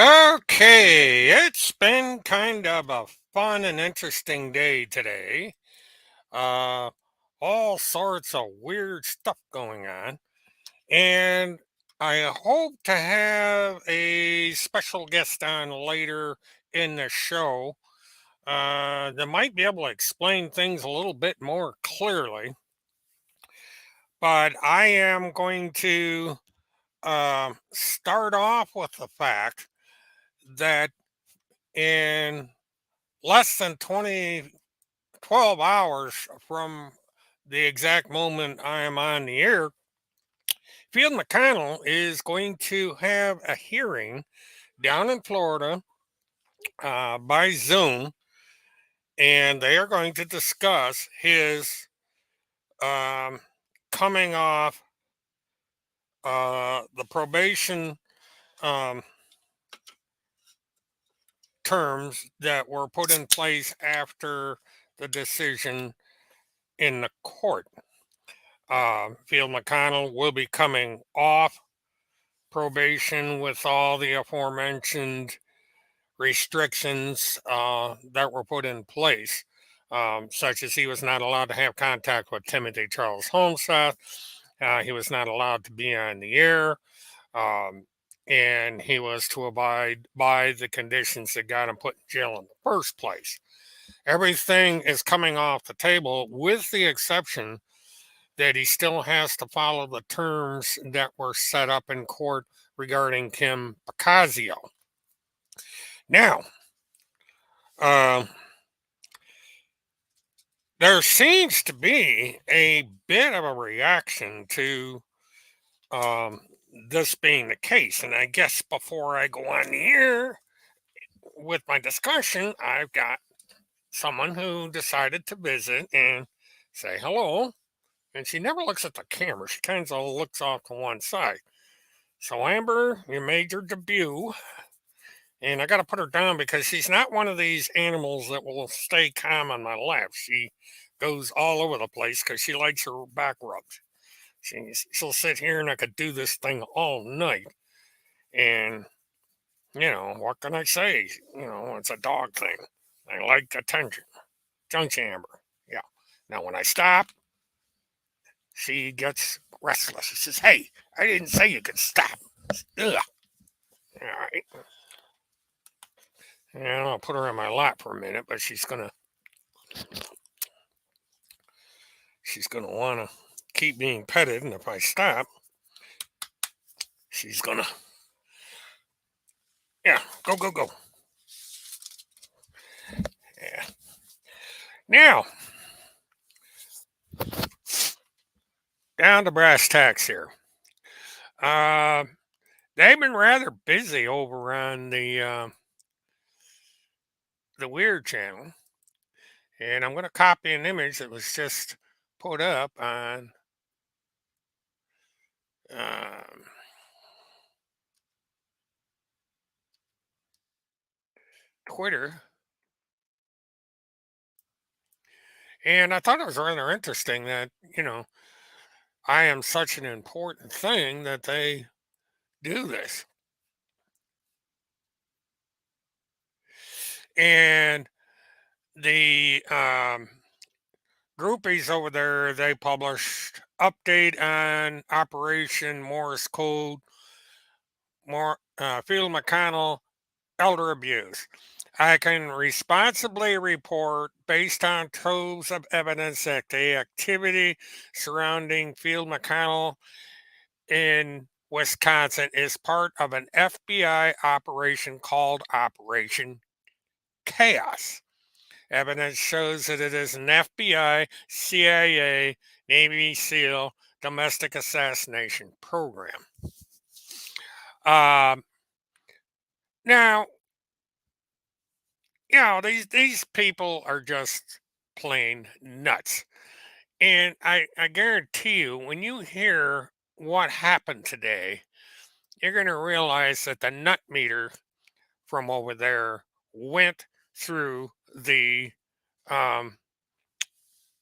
Okay, it's been kind of a fun and interesting day today. Uh, all sorts of weird stuff going on. And I hope to have a special guest on later in the show that might be able to explain things a little bit more clearly. But I am going to start off with the fact that in less than 12 hours from the exact moment I am on the air, Field McConnell is going to have a hearing down in Florida by Zoom, and they are going to discuss his um, coming off the probation um, terms that were put in place after the decision in the court. Field McConnell will be coming off probation with all the aforementioned restrictions that were put in place, such as he was not allowed to have contact with Timothy Charles Homestead, he was not allowed to be on the air, um, and he was to abide by the conditions that got him put in jail in the first place. Everything is coming off the table, with the exception that he still has to follow the terms that were set up in court regarding Kim Pacazio. Now, uh, there seems to be a bit of a reaction to um, this being the case. And I guess before I go on the air with my discussion, I've got someone who decided to visit and say hello. And she never looks at the camera, she kind of looks off to one side. So, Amber, you made your debut, and I got to put her down because she's not one of these animals that will stay calm on my lap. She goes all over the place because she likes her back rubs. She'll sit here and I could do this thing all night. And, what can I say? It's a dog thing. I like attention. Don't you, Amber? Yeah. Now, when I stop, she gets restless. She says, "Hey, I didn't say you could stop." Ugh. All right. And I'll put her on my lap for a minute, but she's gonna want to keep being petted, and if I stop, she's gonna, yeah, go go go. Yeah. Now, down to brass tacks here. Uh, they've been rather busy over on the Weird channel, and I'm gonna copy an image that was just put up on um, Twitter. And I thought it was rather interesting that, I am such an important thing that they do this. And the groupies over there, they published update on Operation Morse Code, Field McConnell elder abuse. I can responsibly report, based on troves of evidence, that the activity surrounding Field McConnell in Wisconsin is part of an FBI operation called Operation Chaos. Evidence shows that it is an FBI, CIA, Navy SEAL domestic assassination program. Um, Now, these people are just plain nuts. And I guarantee you, when you hear what happened today, you're going to realize that the nut meter from over there went through the um,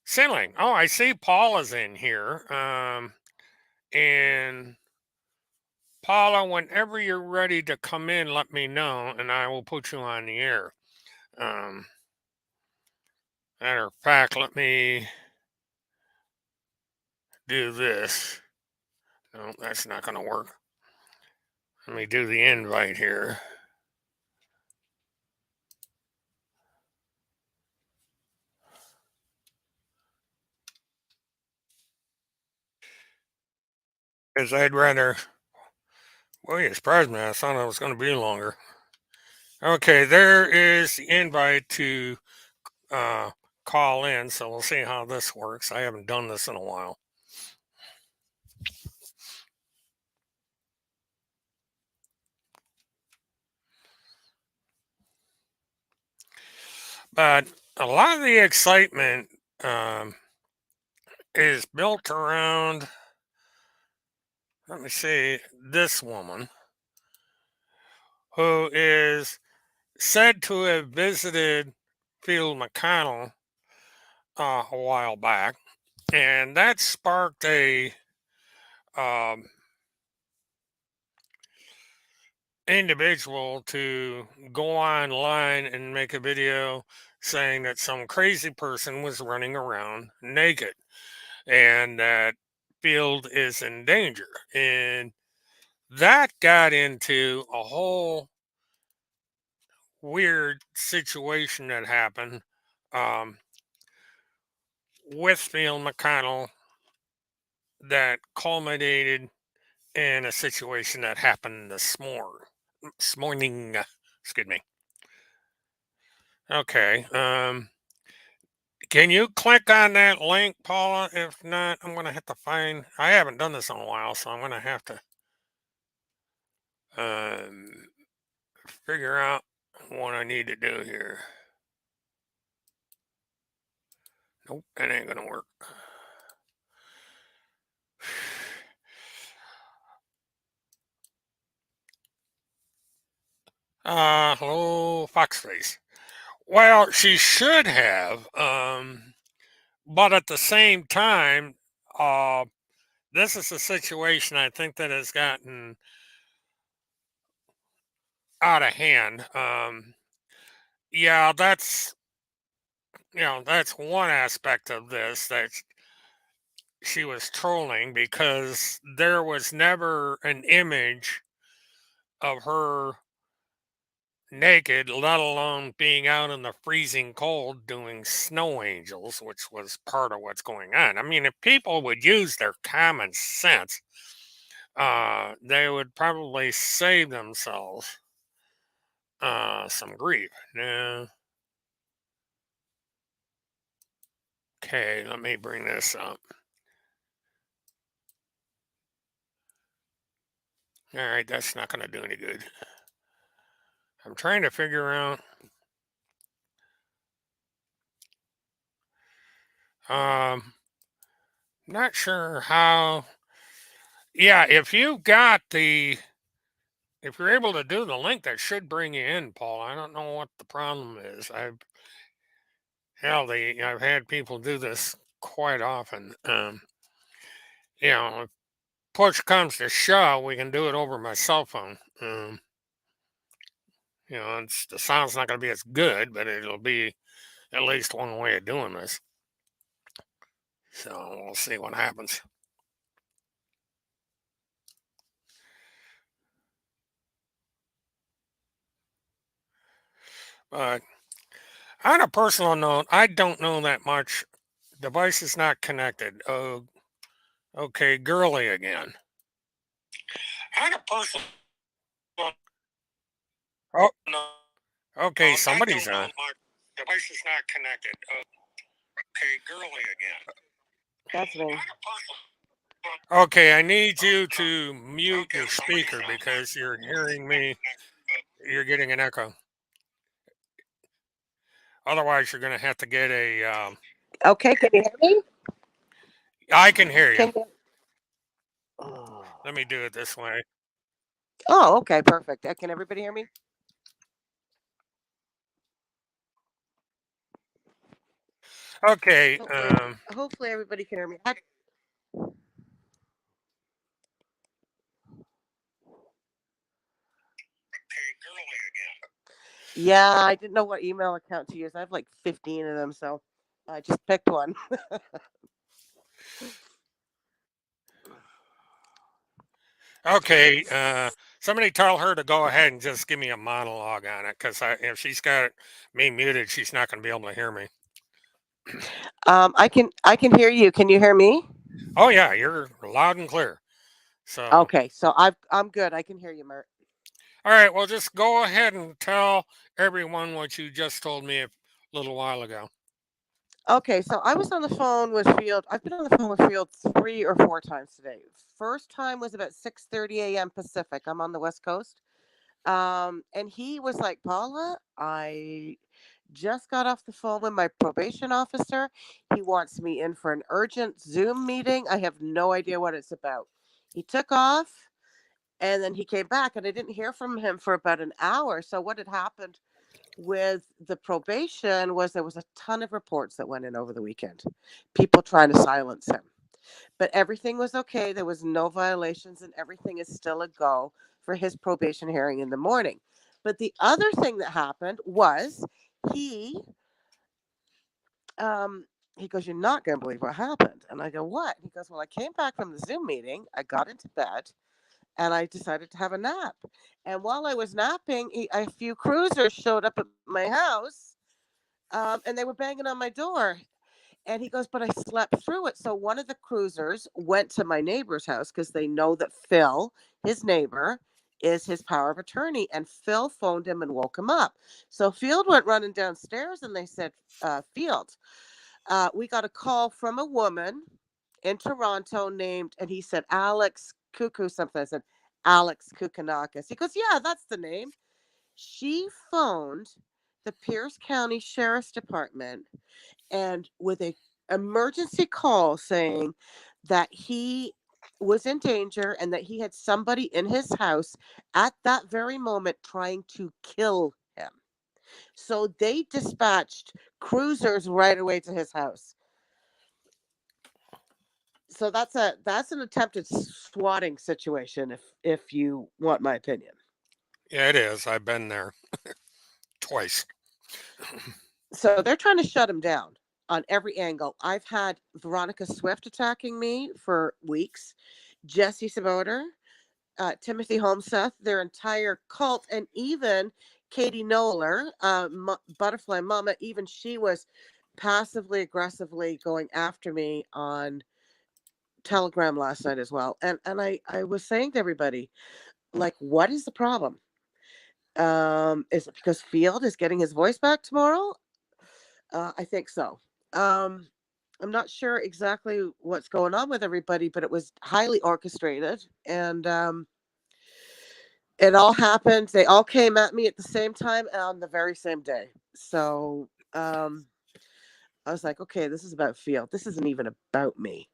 ceiling. Oh, I see Paul is in here. And Paula, whenever you're ready to come in, let me know and I will put you on the air. Um, Matter of fact, let me do this. No, that's not going to work. Let me do the invite here. Because I'd rather. Well, you surprised me. I thought it was going to be longer. Okay, there is the invite to uh, call in, so we'll see how this works. I haven't done this in a while. But a lot of the excitement is built around, let me see, this woman who is said to have visited Field McConnell a while back, and that sparked a um, individual to go online and make a video saying that some crazy person was running around naked and that Field is in danger. And that got into a whole weird situation that happened um, with Field McConnell that culminated in a situation that happened this morning. Excuse me. Okay. Can you click on that link, Paula? If not, I'm gonna have to find. I haven't done this in a while, so I'm gonna have to um, figure out what I need to do here. Nope, that ain't gonna work. Hello, Foxface. Well, she should have, but at the same time, uh, this is a situation I think that has gotten out of hand. Yeah, that's one aspect of this that she was trolling because there was never an image of her naked, let alone being out in the freezing cold doing snow angels, which was part of what's going on. I mean, if people would use their common sense, they would probably save themselves some grief. Now, okay, let me bring this up. All right, that's not going to do any good. I'm trying to figure out. Not sure how. Yeah, if you're able to do the link, that should bring you in, Paul. I don't know what the problem is. I've had people do this quite often. If push comes to shove, we can do it over my cell phone. The sound's not going to be as good, but it'll be at least one way of doing this. So we'll see what happens. But on a personal note, I don't know that much. Device is not connected. Oh, okay, girly again. On a personal Oh, no. Okay, somebody's on. Device is not connected. Okay, girly again. That's me. Okay, I need you to mute your speaker because you're hearing me. You're getting an echo. Otherwise, you're going to have to get a. Okay, can you hear me? I can hear you. Can you? Let me do it this way. Oh, okay, perfect. Can everybody hear me? Okay. Hopefully everybody can hear me. Yeah, I didn't know what email account to use. I have like 15 of them, so I just picked one. Okay, somebody tell her to go ahead and just give me a monologue on it, because if she's got me muted, she's not going to be able to hear me. I can hear you. Can you hear me? Oh yeah, you're loud and clear. So, Okay, so I'm good. I can hear you, Mert. all right, well, just go ahead and tell everyone what you just told me a little while ago. Okay, so I was on the phone with Field. I've been on the phone with Field 3 or 4 times today. First time was about 6:30 a.m. Pacific. I'm on the West Coast. And he was like, Paula, I just got off the phone with my probation officer. He wants me in for an urgent Zoom meeting. I have no idea what it's about. He took off and then he came back, and I didn't hear from him for about an hour. So, what had happened with the probation was there was a ton of reports that went in over the weekend, people trying to silence him. But everything was okay. There was no violations, and everything is still a go for his probation hearing in the morning. But the other thing that happened was he um he goes, "You're not going to believe what happened." And I go, "What?" He goes, "Well, I came back from the Zoom meeting. I got into bed, and I decided to have a nap. And while I was napping, a few cruisers showed up at my house, and they were banging on my door. And he goes, but I slept through it. So one of the cruisers went to my neighbor's house because they know that Phil, his neighbor, is his power of attorney. And Phil phoned him and woke him up. So Field went running downstairs, and they said, Field, we got a call from a woman in Toronto named, and he said, Alex Cuckoo something. I said, Alex Kukanakis. He goes, yeah, that's the name. She phoned the Pierce County Sheriff's Department and with a emergency call saying that he was in danger and that he had somebody in his house at that very moment trying to kill him. So they dispatched cruisers right away to his house. So that's an attempted swatting situation, if you want my opinion. Yeah, it is. I've been there twice. So they're trying to shut him down on every angle. I've had Veronica Swift attacking me for weeks, Jesse Saboter, Timothy Homeseth, their entire cult, and even Katie Noller, Butterfly Mama, even she was passively aggressively going after me on Telegram last night as well. And I was saying to everybody, like, what is the problem? Is it because Field is getting his voice back tomorrow? I think so. Um, I'm not sure exactly what's going on with everybody, but it was highly orchestrated, and it all happened. They all came at me at the same time on the very same day. So I was like, okay, this is about Field. This isn't even about me.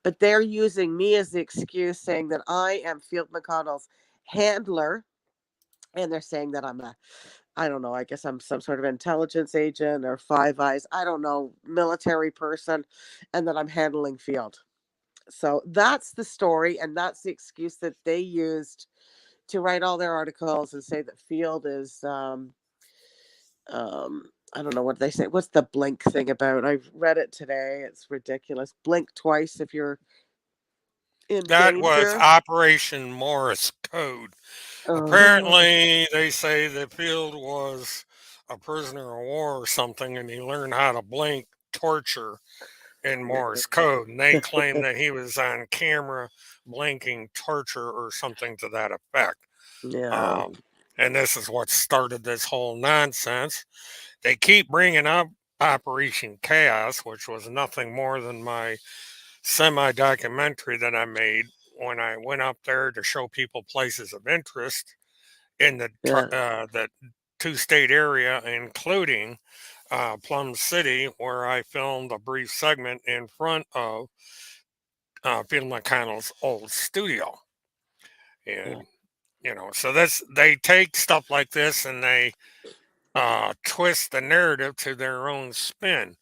But they're using me as the excuse, saying that I am Field McConnell's handler. And they're saying that I don't know, I guess I'm some sort of intelligence agent or Five Eyes, I don't know, military person, and that I'm handling Field. So that's the story, and that's the excuse that they used to write all their articles and say that Field is I don't know what they say. What's the blink thing about? I've read it today. It's ridiculous. Blink twice if you're in That was danger. Operation Morse Code. Oh, Apparently, they say that Field was a prisoner of war or something, and he learned how to blink torture in Morse code. And they claim that he was on camera blinking torture or something to that effect. yeah, Um, and this is what started this whole nonsense. They keep bringing up Operation Chaos, which was nothing more than my semi documentary that I made when I went up there to show people places of interest in yeah, the two state area, including Plum City, where I filmed a brief segment in front of Field McConnell's old studio. yeah. And, so they take stuff like this and they twist the narrative to their own spin.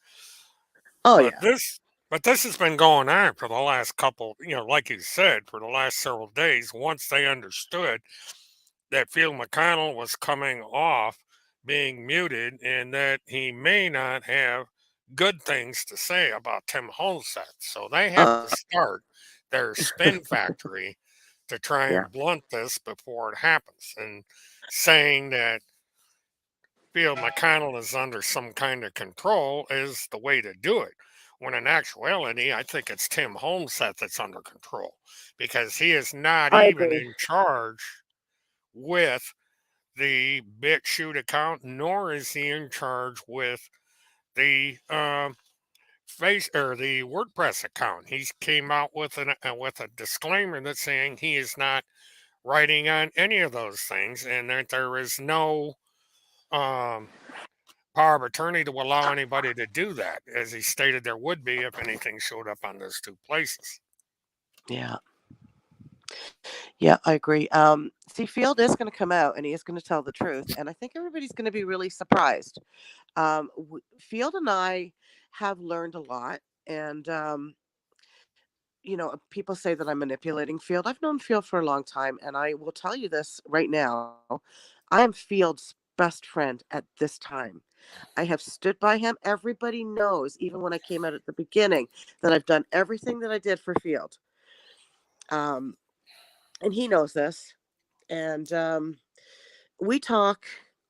Oh But yeah, this has been going on for the last couple, like you said, for the last several days. Once they understood that Field McConnell was coming off being muted and that he may not have good things to say about Tim Holseth. So they have to Uh, start their spin factory to try yeah, and blunt this before it happens. And saying that Field McConnell is under some kind of control is the way to do it. When in actuality, I think it's Tim Holmset that's under control because he is not I even agree. in charge with the BitChute account, nor is he in charge with the face or the WordPress account. He came out with a disclaimer that's saying he is not writing on any of those things, and that there is no um, power of attorney to allow anybody to do that, as he stated there would be if anything showed up on those two places. Yeah, yeah, I agree. See, Field is going to come out and he is going to tell the truth, and I think everybody's going to be really surprised. Field and I have learned a lot, and people say that I'm manipulating Field. I've known Field for a long time, and I will tell you this right now: I am Field's best friend at this time. I have stood by him. Everybody knows, even when I came out at the beginning, that I've done everything that I did for Field. Um, and he knows this. And we talk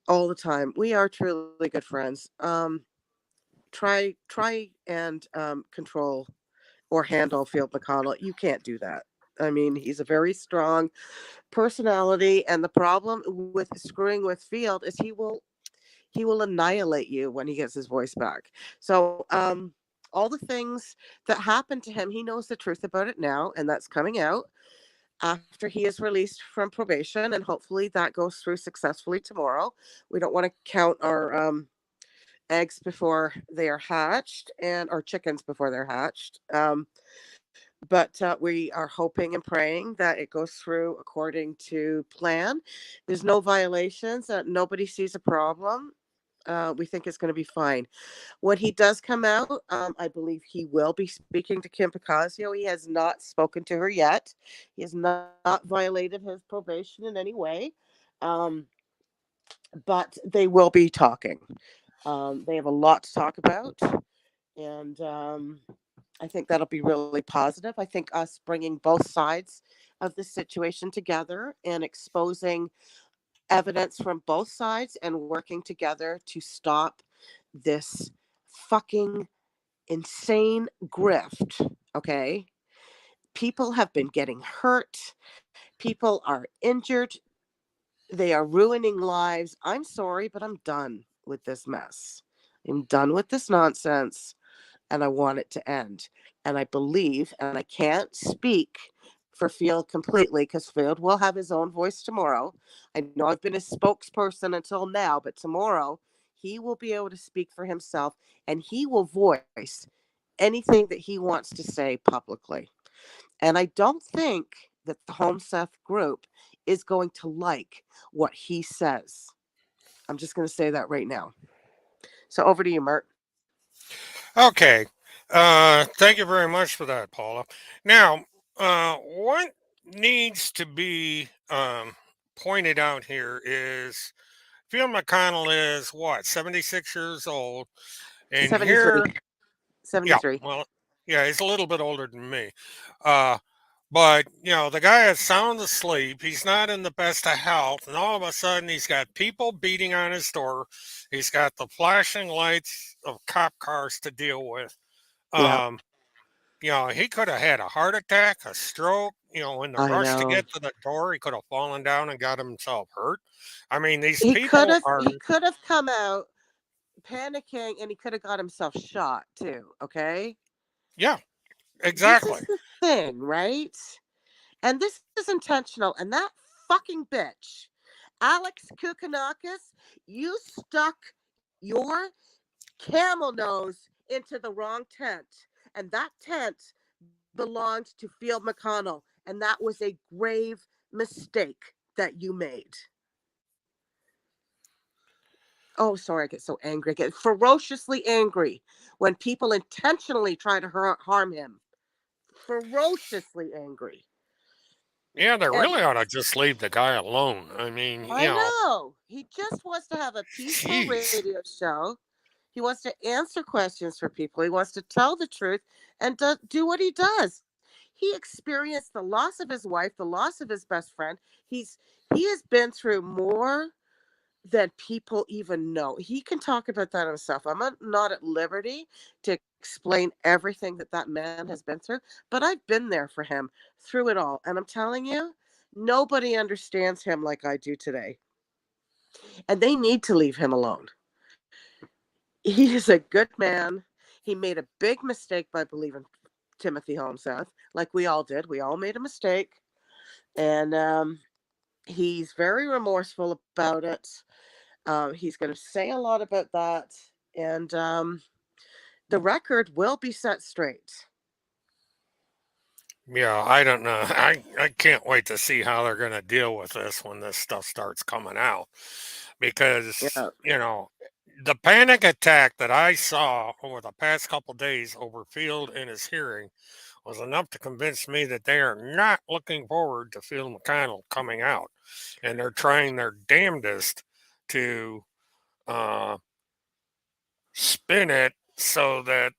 all the time. We are truly good friends. Try and control or handle Field McConnell. You can't do that. I mean, he's a very strong personality, and the problem with screwing with Field is he will annihilate you when he gets his voice back. So, all the things that happened to him, he knows the truth about it now, and that's coming out after he is released from probation, and hopefully that goes through successfully tomorrow. We don't want to count our eggs before they are hatched, and our chickens before they're hatched. But we are hoping and praying that it goes through according to plan. There's no violations. Nobody sees a problem. We think it's going to be fine. When he does come out, I believe he will be speaking to Kim Picasio. He has not spoken to her yet. He has not violated his probation in any way. Um, but they will be talking. They have a lot to talk about. And I think that'll be really positive. I think us bringing both sides of the situation together and exposing evidence from both sides and working together to stop this fucking insane grift. Okay. People have been getting hurt. People are injured. They are ruining lives. I'm sorry, but I'm done with this mess. I'm done with this nonsense, and I want it to end. And I believe, and I can't speak for Field completely because Field will have his own voice tomorrow. I know I've been a spokesperson until now, but tomorrow he will be able to speak for himself and he will voice anything that he wants to say publicly. And I don't think that the Home Seth group is going to like what he says. I'm just going to say that right now. So over to you, Mert. Okay. Thank you very much for that, Paula. Now, what needs to be pointed out here is Phil McConnell is what, 76 years old. And 73. here, yeah, 73. well, yeah, he's a little bit older than me. Uh, but, the guy is sound asleep. He's not in the best of health. And all of a sudden, he's got people beating on his door. He's got the flashing lights of cop cars to deal with. Yeah, Um, he could have had a heart attack, a stroke. In the I rush to know. get to the door, he could have fallen down and got himself hurt. I mean, these He could people have are, he could have come out panicking and he could have got himself shot too, okay? yeah, This exactly. is the thing, right? And this is intentional. And that fucking bitch, Alex Kukanakis, you stuck your camel nose into the wrong tent. And that tent belonged to Field McConnell. And that was a grave mistake that you made. Oh, sorry, I get so angry. I get ferociously angry when people intentionally try to harm him. Ferociously angry. Yeah, they And really ought to just leave the guy alone. I mean, I know he just wants to have a peaceful jeez. radio show. He wants to answer questions for people. He wants to tell the truth and do what he does. He experienced the loss of his wife, the loss of his best friend. He's he has been through more than people even know. He can talk about that himself. Not at liberty to explain everything that that man has been through, but I've been there for him through it all. And I'm telling you, nobody understands him like I do today. And they need to leave him alone. He is a good man. He made a big mistake by believing Timothy Holmseth, like we all did. We all made a mistake. And he's very remorseful about it. He's going to say a lot about that. And the record will be set straight. Yeah, I don't know. I can't wait to see how they're going to deal with this when this stuff starts coming out. Because, Yeah. the panic attack that I saw over the past couple days over Field and his hearing was enough to convince me that they are not looking forward to Field McConnell coming out. And they're trying their damnedest to uh, spin it so that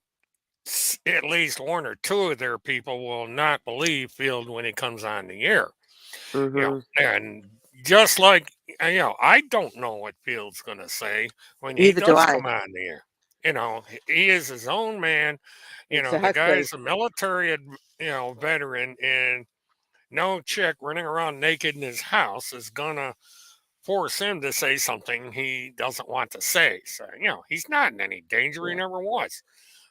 at least one or two of their people will not believe Field when he comes on the air. Hmm. And just like, I don't know what Field's going to say when he Neither do does I. come on the air. He is his own man. The Exactly. guy's a military, veteran, and no chick running around naked in his house is gonna force him to say something he doesn't want to say. So, he's not in any danger. He Yeah. never was.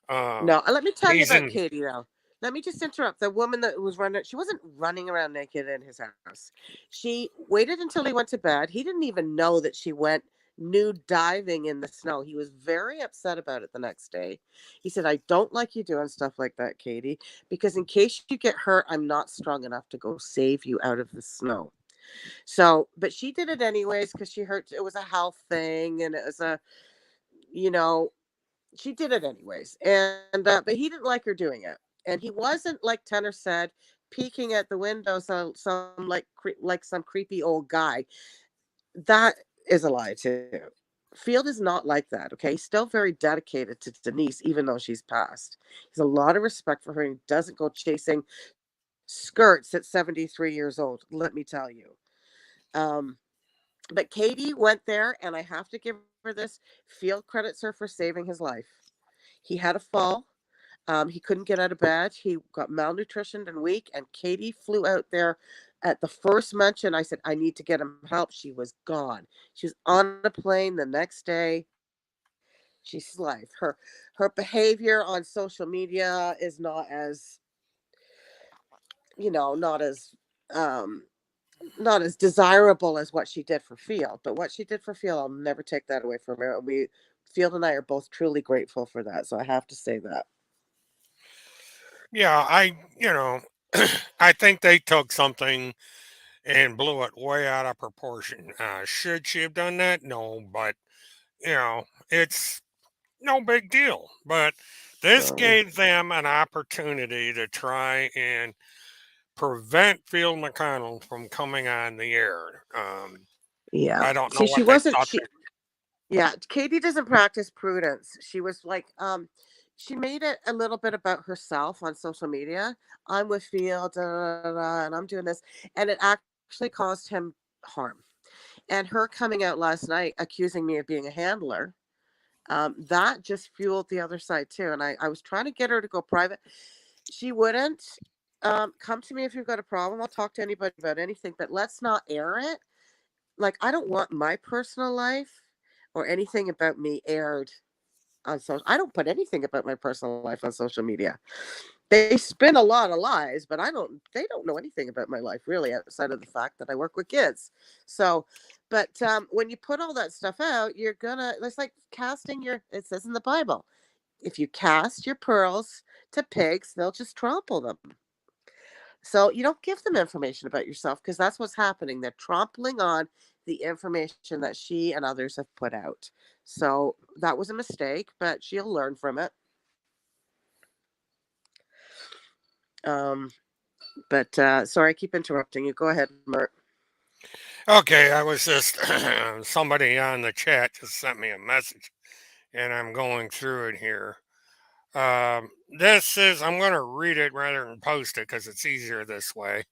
Um, No, let me tell you he's about in, Katie though. Let me just interrupt. The woman that was running, she wasn't running around naked in his house. She waited until he went to bed. He didn't even know that she went nude diving in the snow. He was very upset about it the next day. He said, I don't like you doing stuff like that, Katie, because in case you get hurt, I'm not strong enough to go save you out of the snow. So, but she did it anyways because she heard it was a health thing and it was you know, she did it anyways. And but he didn't like her doing it, and he wasn't like Tenor said, peeking at the window, some like some creepy old guy. That is a lie too. Field is not like that. Okay, he's still very dedicated to Denise, even though she's passed. He has a lot of respect for her. He doesn't go chasing skirts at 73 years old. Let me tell you. Um, but Katie went there, and I have to give her this. Field credits her for saving his life. He had a fall. He couldn't get out of bed. He got malnutritioned and weak. And Katie flew out there at the first mention. I said, I need to get him help. She was gone. She was on a plane the next day. She saved his life. Her behavior on social media is not as, not as um not as desirable as what she did for Field. But what she did for Field, I'll never take that away from her. We Field and I are both truly grateful for that. So I have to say that. yeah, I think they took something and blew it way out of proportion. Should she have done that? No, but, it's no big deal. But this So gave them an opportunity to try and prevent Field McConnell from coming on the air. yeah. I don't know See, she what they wasn't thought. she Yeah, Katie doesn't practice prudence. She was like, she made it a little bit about herself on social media. I'm with Field, and I'm doing this, and it actually caused him harm. And her coming out last night accusing me of being a handler, that just fueled the other side too. And I was trying to get her to go private. She wouldn't. Come to me if you've got a problem. I'll talk to anybody about anything, but let's not air it. Like, I don't want my personal life or anything about me aired on social. I don't put anything about my personal life on social media. They spin a lot of lies, but I don't. They don't know anything about my life really, outside of the fact that I work with kids. So, but when you put all that stuff out, you're gonna. It's like casting your. It says in the Bible, if you cast your pearls to pigs, they'll just trample them. So you don't give them information about yourself because that's what's happening. They're trampling on the information that she and others have put out. So that was a mistake, but she'll learn from it. Um, But sorry, I keep interrupting you. Go ahead, Mert. Okay, I was just somebody on the chat just sent me a message, and I'm going through it here. This is I'm going to read it rather than post it because it's easier this way.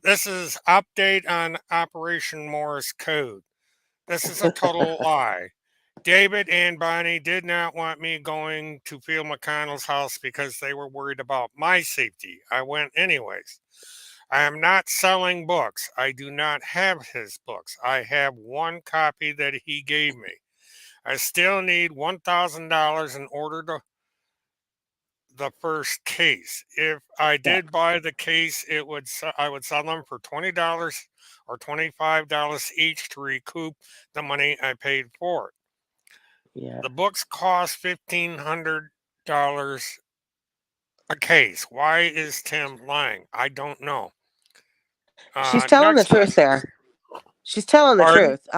This is update on Operation Morse code. This is a total lie. David and Bonnie did not want me going to Field McConnell's house because they were worried about my safety. I went anyways. I am not selling books. I do not have his books. I have one copy that he gave me. I still need $1,000 in order to the first case. If I Yeah, did buy the case, I would sell them for $20 or $25 each to recoup the money I paid for it. yeah. The books cost $1,500 a case. Why is Tim lying? I don't know. She's telling the Next truth message. there. She's telling the Pardon? truth.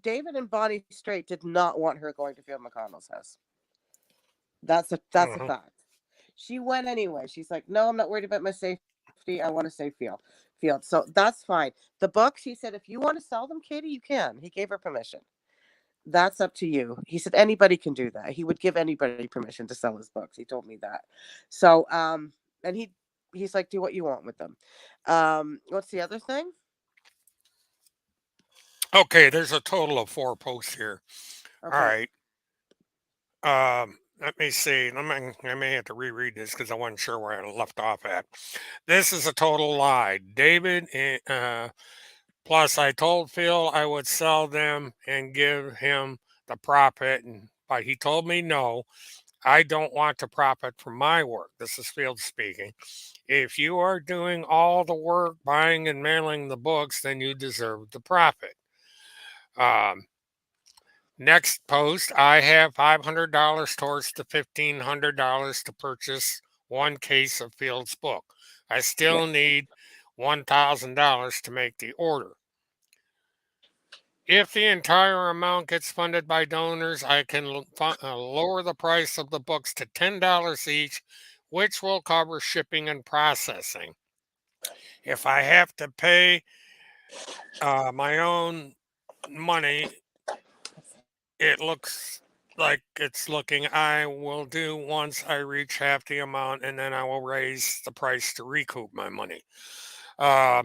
David and Bonnie Straight did not want her going to Field McConnell's house. That's a Uh-huh. fact. She went anyway. She's like, no, I'm not worried about my safety. I want to save Field. So that's fine. The books, he said, if you want to sell them, Katie, you can. He gave her permission. That's up to you. He said anybody can do that. He would give anybody permission to sell his books. He told me that. So and he's like, do what you want with them. What's the other thing? Okay, there's a total of 4 posts here. All Okay. right. Let me see. I may have to reread this because I wasn't sure where I left off at. This is a total lie. Plus, I told Phil I would sell them and give him the profit, but he told me no. I don't want to profit from my work. This is Field speaking. If you are doing all the work, buying and mailing the books, then you deserve the profit. Um, Next post, I have $500 towards the $1,500 to purchase one case of Field's book. I Yeah. still need $1,000 to make the order. If the entire amount gets funded by donors, I can lower the price of the books to $10 each, which will cover shipping and processing. If I have to pay my own money, it looks like it's looking I will do once I reach half the amount, and then I will raise the price to recoup my money. Uh,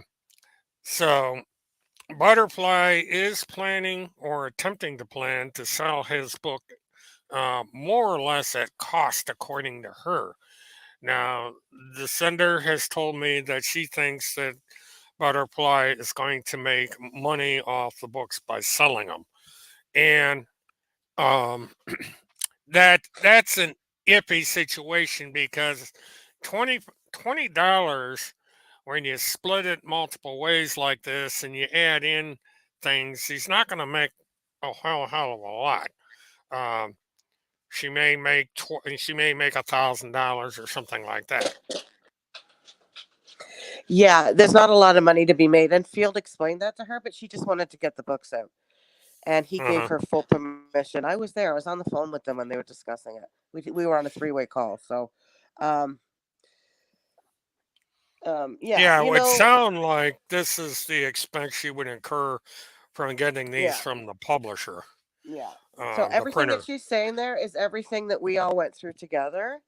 so Butterfly is planning or attempting to plan to sell his book more or less at cost, according to her. Now, the sender has told me that she thinks that Butterfly is going to make money off the books by selling them. And um, that's an iffy situation because 20 $20 when you split it multiple ways like this and you add in things, he's not going to make a hell of a lot. Um, she may make $1,000 or something like that. Yeah, there's not a lot of money to be made. And Field explained that to her, but she just wanted to get the books out. And he gave Uh-huh. her full permission. I was there. I was on the phone with them when they were discussing it. We were on a 3-way call. So, um, yeah, Yeah, it would sound like this is the expense she would incur from getting these yeah, from the publisher, yeah. So the everything that printer. she's saying there is everything that we all went through together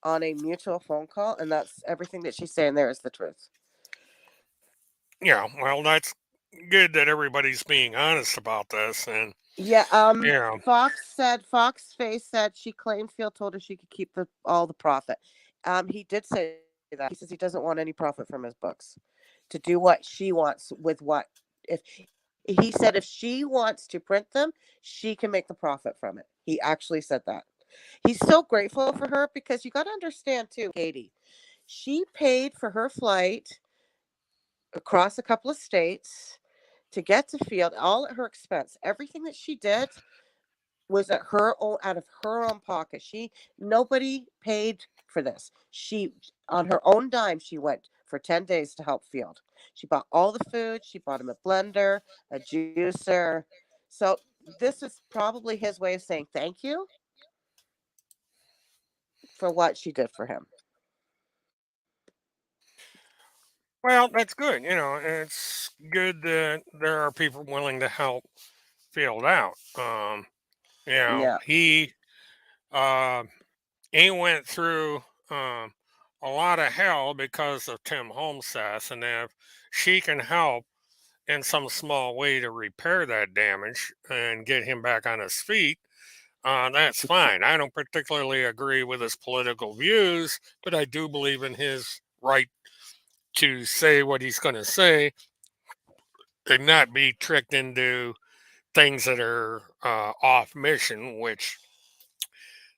on a mutual phone call, and that's everything that she's saying there is the truth. Yeah, well, that's good that everybody's being honest about this. And, Yeah. yeah, Fox Face said she claimed Field told her she could keep all the profit. He did say that. He says he doesn't want any profit from his books to do what she wants with what if he said if she wants to print them, she can make the profit from it. He actually said that. He's so grateful for her because you got to understand too, Katie. She paid for her flight across a couple of states to get to Field, all at her expense. Everything that she did was at her own out of her own pocket. Nobody paid for this. She on her own dime she went for 10 days to help Field. She bought all the food, she bought him a blender, a juicer. So this is probably his way of saying thank you for what she did for him. Well, that's good. It's good that there are people willing to help Field out. Yeah, He uh, he went through um, a lot of hell because of Tim Homeseth, and if she can help in some small way to repair that damage and get him back on his feet, that's fine. I don't particularly agree with his political views, but I do believe in his right to say what he's going to say and not be tricked into things that are off mission, which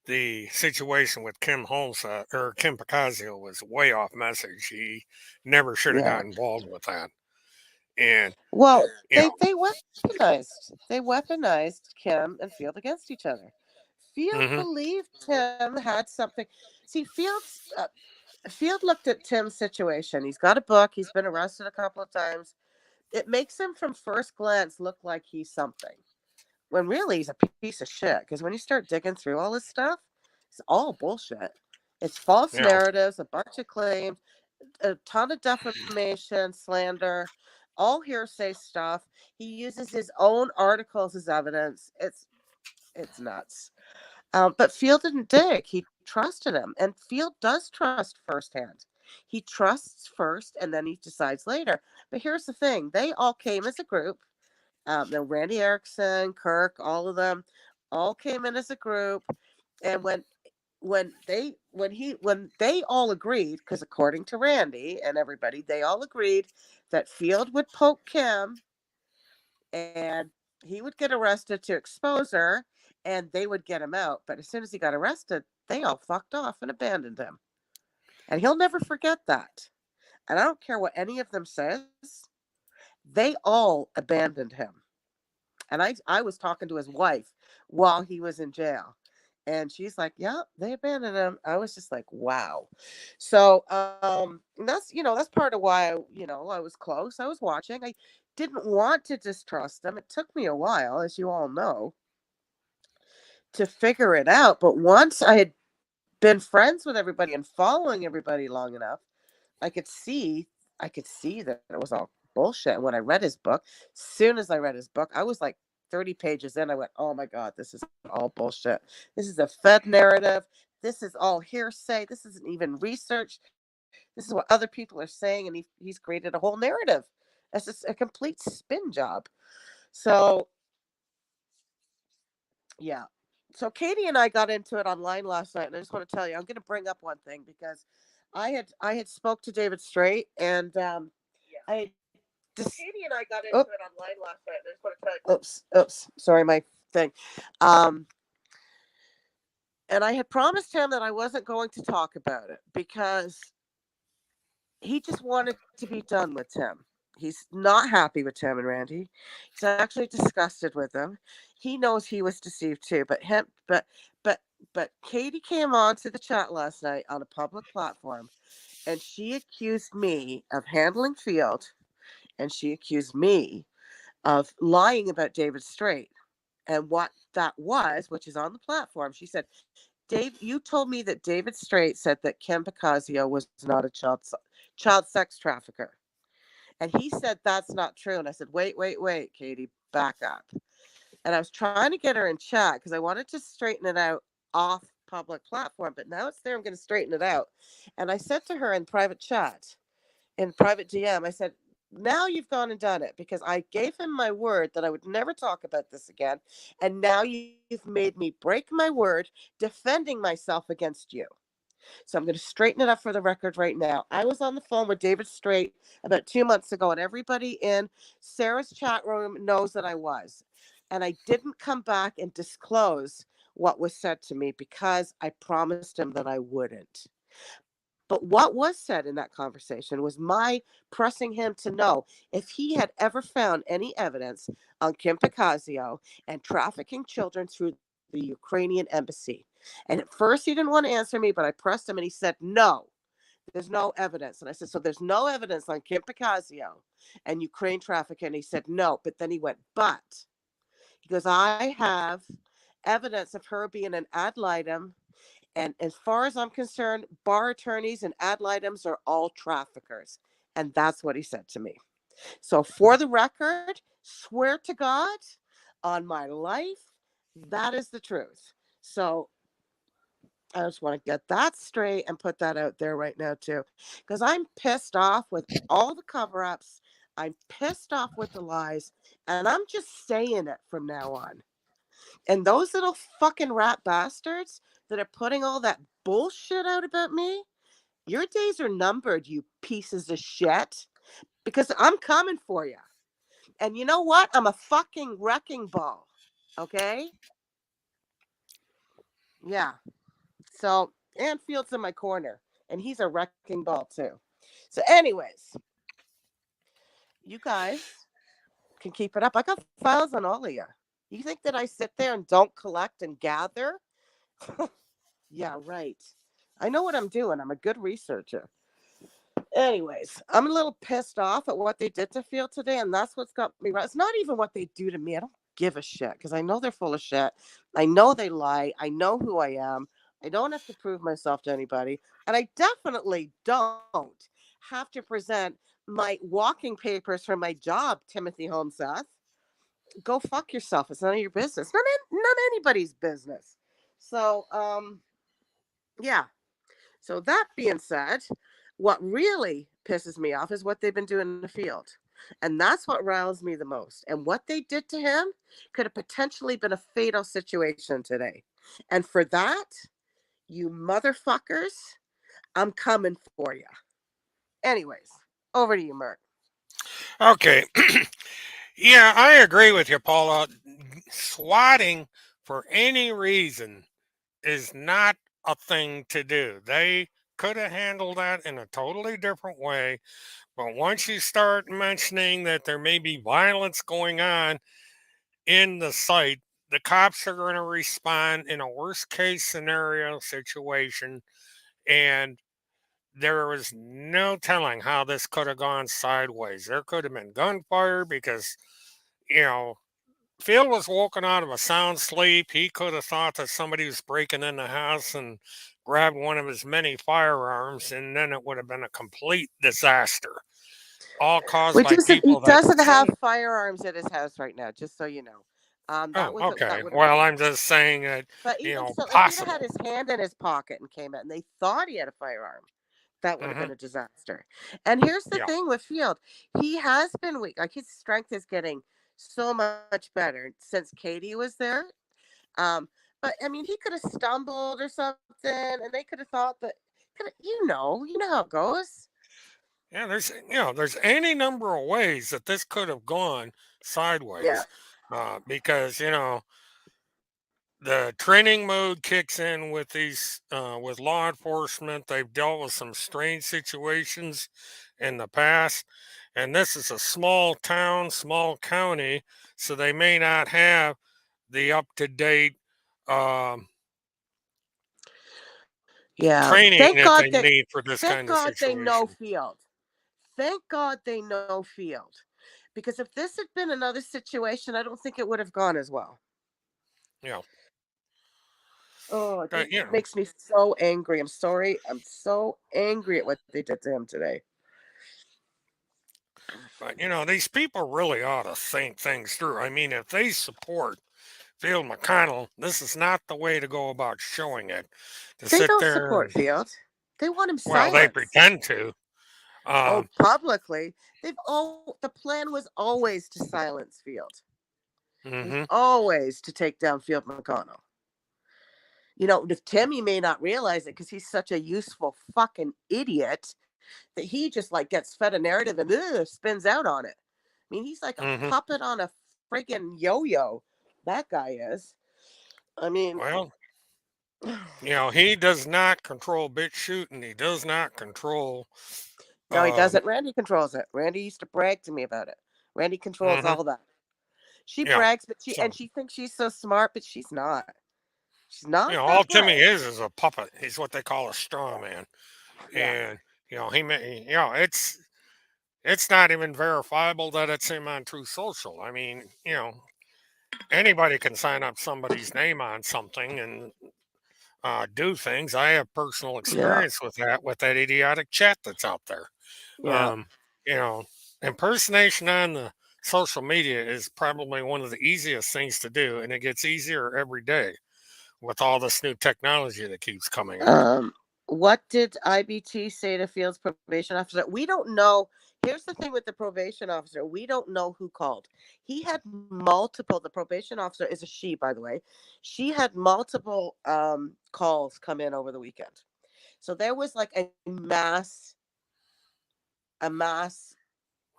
the situation with Kim Holmes or Kim Picasio was way off message. He never should have yeah. got involved with that. And, Well, you know, they weaponized Kim and Field against each other. Field hmm believed Tim had something. See, Field looked at Tim's situation. He's got a book. He's been arrested a couple of times. It makes him, from first glance, look like he's something, when really he's a piece of shit. Because when you start digging through all this stuff, it's all bullshit. It's false you know, narratives, a bunch of claims, a ton of defamation, slander, all hearsay stuff. He uses his own articles as evidence. It's nuts. But Field didn't dig. He trusted him, and Field does trust firsthand. He trusts first, and then he decides later. But here's the thing: they all came as a group. Randy Erickson, Kirk, all of them, all came in as a group. And when they all agreed, because according to Randy and everybody, they all agreed that Field would poke Kim, and he would get arrested to expose her, and they would get him out. But as soon as he got arrested, they all fucked off and abandoned him. And he'll never forget that. And I don't care what any of them says, they all abandoned him. And I was talking to his wife while he was in jail. And she's like, "Yeah, they abandoned him." I was just like, "Wow." So, that's that's part of why I was close. I was watching. I didn't want to distrust him. It took me a while, as you all know, to figure it out. But once I had been friends with everybody and following everybody long enough, I could see I could see that it was all bullshit. And when I read his book, soon as I read his book, I was like 30 pages in. I went, "Oh my god, this is all bullshit. This is a Fed narrative. This is all hearsay. This isn't even research. This is what other people are saying." And he's created a whole narrative. It's just a complete spin job. So yeah. So Katie and I got into it online last night, and I just want to tell you, I'm going to bring up one thing because I had spoke to David Straight, and I had Katie and I got into it online last night. And I just want to tell you, oops, sorry, my thing. Um, and I had promised him that I wasn't going to talk about it because he just wanted to be done with Tim. He's not happy with Tim and Randy. He's actually disgusted with them. He knows he was deceived too. But Katie came on to the chat last night on a public platform, and she accused me of handling Field, and she accused me of lying about David Straight and what that was, which is on the platform. She said, "Dave, you told me that David Straight said that Kim Picasio was not a child sex trafficker." And he said that's not true. And I said, wait, Katie, back up. And I was trying to get her in chat because I wanted to straighten it out off public platform, but now it's there. I'm going to straighten it out. And I said to her in private chat, in private DM, I said, "Now you've gone and done it because I gave him my word that I would never talk about this again. And now you've made me break my word defending myself against you." So I'm going to straighten it up for the record right now. I was on the phone with David Straight about 2 months ago, and everybody in Sarah's chat room knows that I was. And I didn't come back and disclose what was said to me because I promised him that I wouldn't. But what was said in that conversation was my pressing him to know if he had ever found any evidence on Kim Picasio and trafficking children through the Ukrainian embassy. And at first he didn't want to answer me, but I pressed him and he said, "No, there's no evidence." And I said, "So there's no evidence on Kim Picasio and Ukraine trafficking?" And he said, "No." But then he went, "But," he goes, "I have evidence of her being an ad litem. And as far as I'm concerned, bar attorneys and ad litems are all traffickers." And that's what he said to me. So, for the record, swear to God on my life, that is the truth. So, I just want to get that straight and put that out there right now, too. Because I'm pissed off with all the cover ups. I'm pissed off with the lies. And I'm just saying it from now on. And those little fucking rat bastards that are putting all that bullshit out about me, your days are numbered, you pieces of shit. Because I'm coming for you. And you know what? I'm a fucking wrecking ball. Okay? Yeah. So, and Field's in my corner. And he's a wrecking ball too. So, anyways, you guys can keep it up. I got files on all of you. You think that I sit there and don't collect and gather? Yeah, right. I know what I'm doing. I'm a good researcher. Anyways, I'm a little pissed off at what they did to Field today, and that's what's got me right. It's not even what they do to me. I don't give a shit because I know they're full of shit. I know they lie. I know who I am. I don't have to prove myself to anybody, and I definitely don't have to present my walking papers for my job, Timothy Holmseth. Go fuck yourself. It's none of your business. None anybody's business. So, yeah. So that being said, what really pisses me off is what they've been doing in the field. And that's what riles me the most. And what they did to him could have potentially been a fatal situation today. And for that, you motherfuckers, I'm coming for you. Anyways, over to you, Mert. Okay. Yeah, I agree with you, Paula. Swatting for any reason is not a thing to do. They could have handled that in a totally different way. But once you start mentioning that there may be violence going on in the site, the cops are going to respond in a worst case scenario situation. And there was no telling how this could have gone sideways. There could have been gunfire because, you know, Phil was woken out of a sound sleep. He could have thought that somebody was breaking in the house and grabbed one of his many firearms, and then it would have been a complete disaster, all caused by He people that doesn't have think. firearms at his house right now, just so you know. Oh, That okay. would have Well, been. I'm just saying that, But even so, if he'd have had possible. his hand in his pocket and came out and they thought he had a firearm, that would have Hmm. been a disaster. And here's the Yeah. thing with Field, he has been weak. Like his strength is getting so much better since Katie was there. Um, but I mean, he could have stumbled or something, and they could have thought that. You know how it goes. Yeah, there's any number of ways that this could have gone Yeah, sideways, because the training mode kicks in with with law enforcement. They've dealt with some strange situations in the past, and this is a small town, small county, so they may not have the up to date um, yeah. training that they need for this Thank kind of God they know situation. Field. Thank God they know Field. Because if this had been another situation, I don't think it would have gone as well. You know, Oh, it but, just makes me so angry. I'm sorry. I'm so angry at what they did to him today. these people really ought to think things through. I mean, if they support Field McConnell, this is not the way to go about showing it. To They sit don't there support and, Field. They want him well, they silenced. pretend to. Oh, Um, publicly. The plan was always to silence Field. It was hmm always to take down Field McConnell. You know, if Timmy may not realize it because he's such a useful fucking idiot that he just like gets fed a narrative and spins out on it. I mean, he's like a hmm puppet on a friggin' yo-yo. That guy is. I mean, Well, he does not control bit shooting. He does not control. no, he Um, doesn't. Randy controls it. Randy used to brag to me about it. Randy controls hmm all that. She you know, brags, but so she thinks she's so smart, but she's not. She's not all that Timmy bright. is a puppet. He's what they call a straw man, Yeah, and he may. It's not even verifiable that it's him on True Social. I mean, anybody can sign up somebody's name on something and do things. I have personal yeah, experience with that idiotic chat that's out there. yeah. you know, impersonation on the social media is probably one of the easiest things to do, and it gets easier every day with all this new technology that keeps coming out. Um, what did IBT say to Field's probation officer? We don't know. Here's the thing with the probation officer. We don't know who called. He had multiple, the probation officer is a she, by the way. She had multiple calls come in over the weekend. So there was like a mass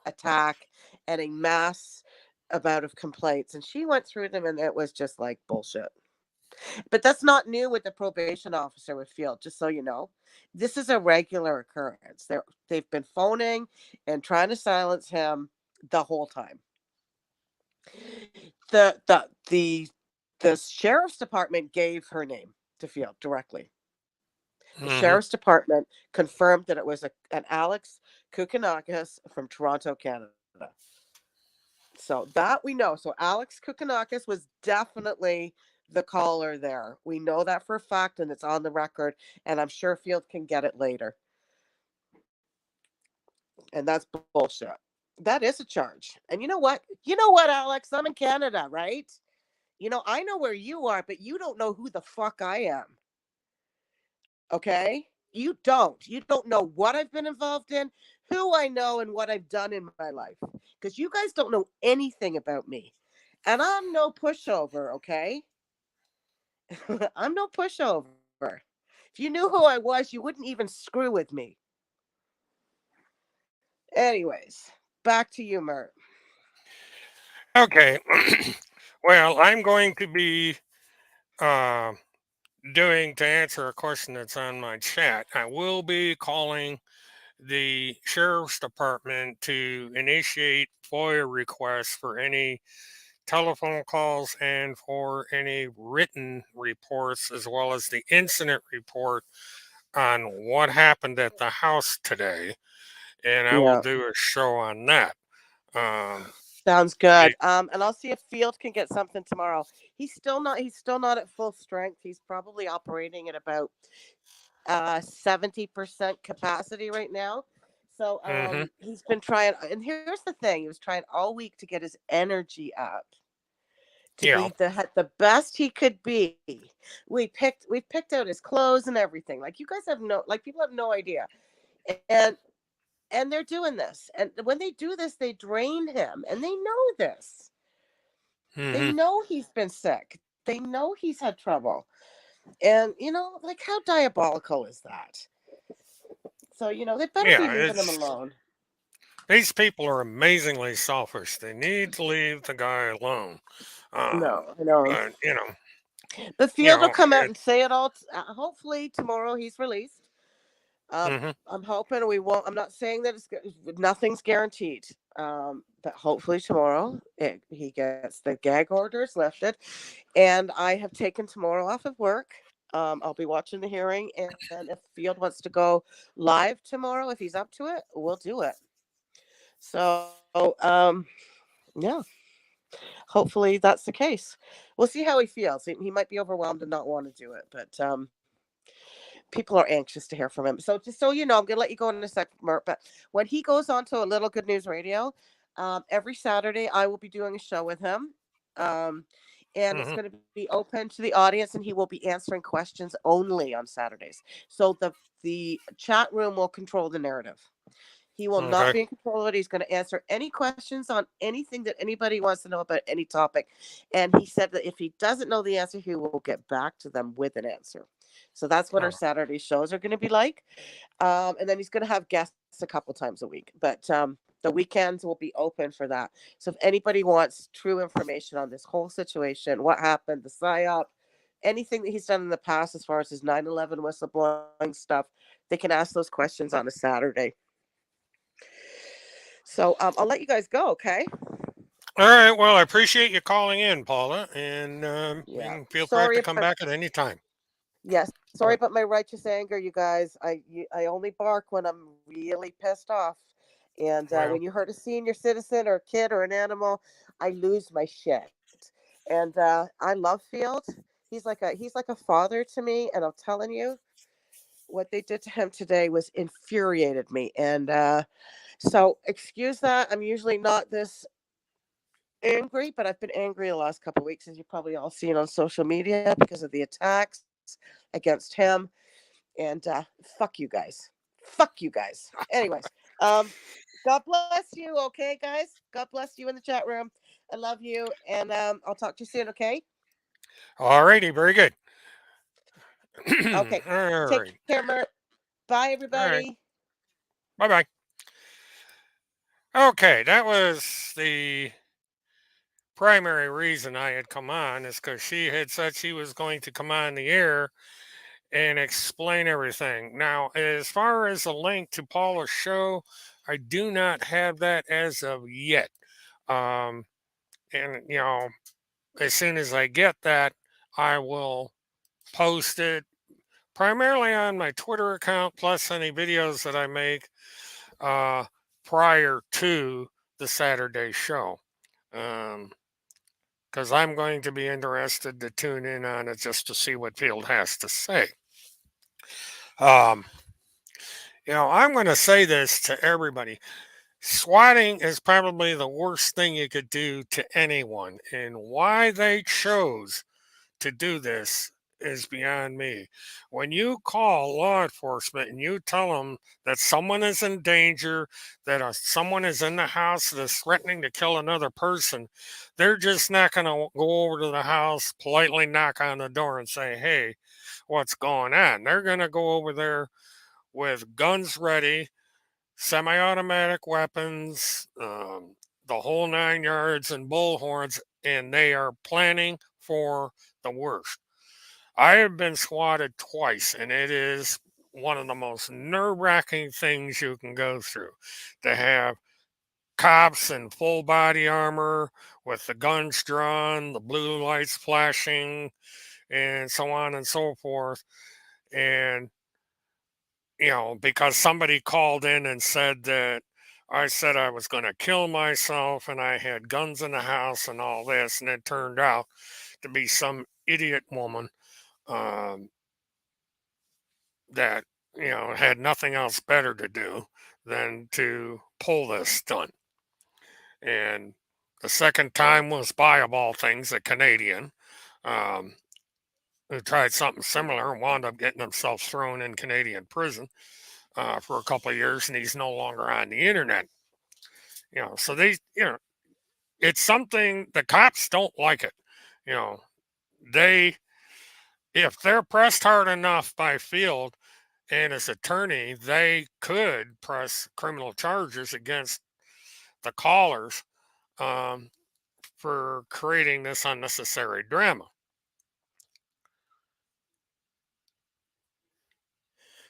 attack and a mass amount of complaints. And she went through them and it was just like bullshit. But that's not new with the probation officer with Field, just so you know. This is a regular occurrence. They've been phoning and trying to silence him the whole time. The sheriff's department gave her name to Field directly. The Hmm. sheriff's department confirmed that it was an Alex Kukanakis from Toronto, Canada. So that we know. So Alex Kukanakis was definitely the caller there. We know that for a fact, and it's on the record. And I'm sure Field can get it later. And that's bullshit. That is a charge. And you know what? You know what, Alex? I'm in Canada, right? I know where you are, but you don't know who the fuck I am. Okay? You don't. You don't know what I've been involved in, who I know, and what I've done in my life. Because you guys don't know anything about me. And I'm no pushover, okay? I'm no pushover. If you knew who I was, you wouldn't even screw with me. Anyways, back to you, Mert. Okay. Well, I'm going to be uh, doing to answer a question that's on my chat. I will be calling the sheriff's department to initiate FOIA requests for any telephone calls and for any written reports, as well as the incident report on what happened at the house today. And I will Yeah, do a show on that. Um, sounds good. be- And I'll see if Field can get something tomorrow. He's still not at full strength. He's probably operating at about 70% capacity right now. So mhm. he's been trying, and here's the thing: he was trying all week to get his energy up, to Yeah. be the best he could be. We picked out his clothes and everything. Like you guys have no, like people have no idea, and and they're doing this. And when they do this, they drain him, and they know this. They Hmm. know he's been sick. They know he's had trouble, and like how diabolical is that? So they better be Yeah. leaving him It's alone. these people are amazingly selfish. They need to leave the guy alone. Um, No, I know. but But you Field will know, come out it. and say it all. Hopefully tomorrow he's released. Hmm. I'm hoping we won't. I'm not saying that nothing's guaranteed. But hopefully tomorrow he gets the gag orders lifted, and I have taken tomorrow off of work. I'll be watching the hearing, and if Field wants to go live tomorrow, if he's up to it, we'll do it. So, yeah, hopefully that's the case. We'll see how he feels. He might be overwhelmed and not want to do it, but people are anxious to hear from him. So just so you know, I'm going to let you go in a second, Mert. But when he goes on to a Little Good News Radio, every Saturday I will be doing a show with him. Um, and it's Hmm. going to be open to the audience, and he will be answering questions only on Saturdays. So the chat room will control the narrative. He will not Okay. be in control of it. He's going to answer any questions on anything that anybody wants to know about any topic. And he said that if he doesn't know the answer, he will get back to them with an answer. So that's what our Oh, Saturday shows are going to be like. And then he's going to have guests a couple times a week. But the weekends will be open for that. So if anybody wants true information on this whole situation, what happened, the PSYOP, anything that he's done in the past as far as his 9/11 whistleblowing stuff, they can ask those questions on a Saturday. So I'll let you guys go, okay? all right. Well, I appreciate you calling in, Paula, and you Yeah. can feel free Sorry to come about back at any time. Yes. Sorry Well, about my righteous anger, you guys. I only bark when I'm really pissed off. And well, when you hurt a senior citizen or a kid or an animal, I lose my shit. And I love Field. He's like a father to me. And I'm telling you, what they did to him today was infuriated me. And So excuse that. I'm usually not this angry, but I've been angry the last couple of weeks, as you've probably all seen on social media because of the attacks against him. And fuck you guys. Fuck you guys. Anyways, God bless you. Okay, guys. God bless you in the chat room. I love you, and I'll talk to you soon. Okay. All righty, very good. Okay. All Take right. care, Mert. Bye, All right. everybody. Bye bye. Okay, that was the primary reason I had come on, is because she had said she was going to come on the air and explain everything. Now, as far as a link to Paula's show, I do not have that as of yet. Um, and, as soon as I get that, I will post it primarily on my Twitter account, plus any videos that I make uh, prior to the Saturday show. Because I'm going to be interested to tune in on it just to see what Field has to say. Um, I'm going to say this to everybody. Swatting is probably the worst thing you could do to anyone, and why they chose to do this is beyond me. When you call law enforcement and you tell them that someone is in danger, that someone is in the house that's threatening to kill another person, they're just not going to go over to the house, politely knock on the door and say, hey, what's going on? They're going to go over there with guns ready, semi automatic weapons, the whole 9 yards, and bullhorns, and they are planning for the worst. I have been swatted twice, and it is one of the most nerve wracking things you can go through to have cops in full body armor with the guns drawn, the blue lights flashing, and so on and so forth. And, because somebody called in and said that I said I was going to kill myself and I had guns in the house and all this, and it turned out to be some idiot woman um, that had nothing else better to do than to pull this stunt. And the second time was by, of all things, a Canadian um, who tried something similar and wound up getting himself thrown in Canadian prison for a couple of years, and he's no longer on the internet. So it's something the cops don't like it. You know, they if they're pressed hard enough by Field and his attorney, they could press criminal charges against the callers um, for creating this unnecessary drama.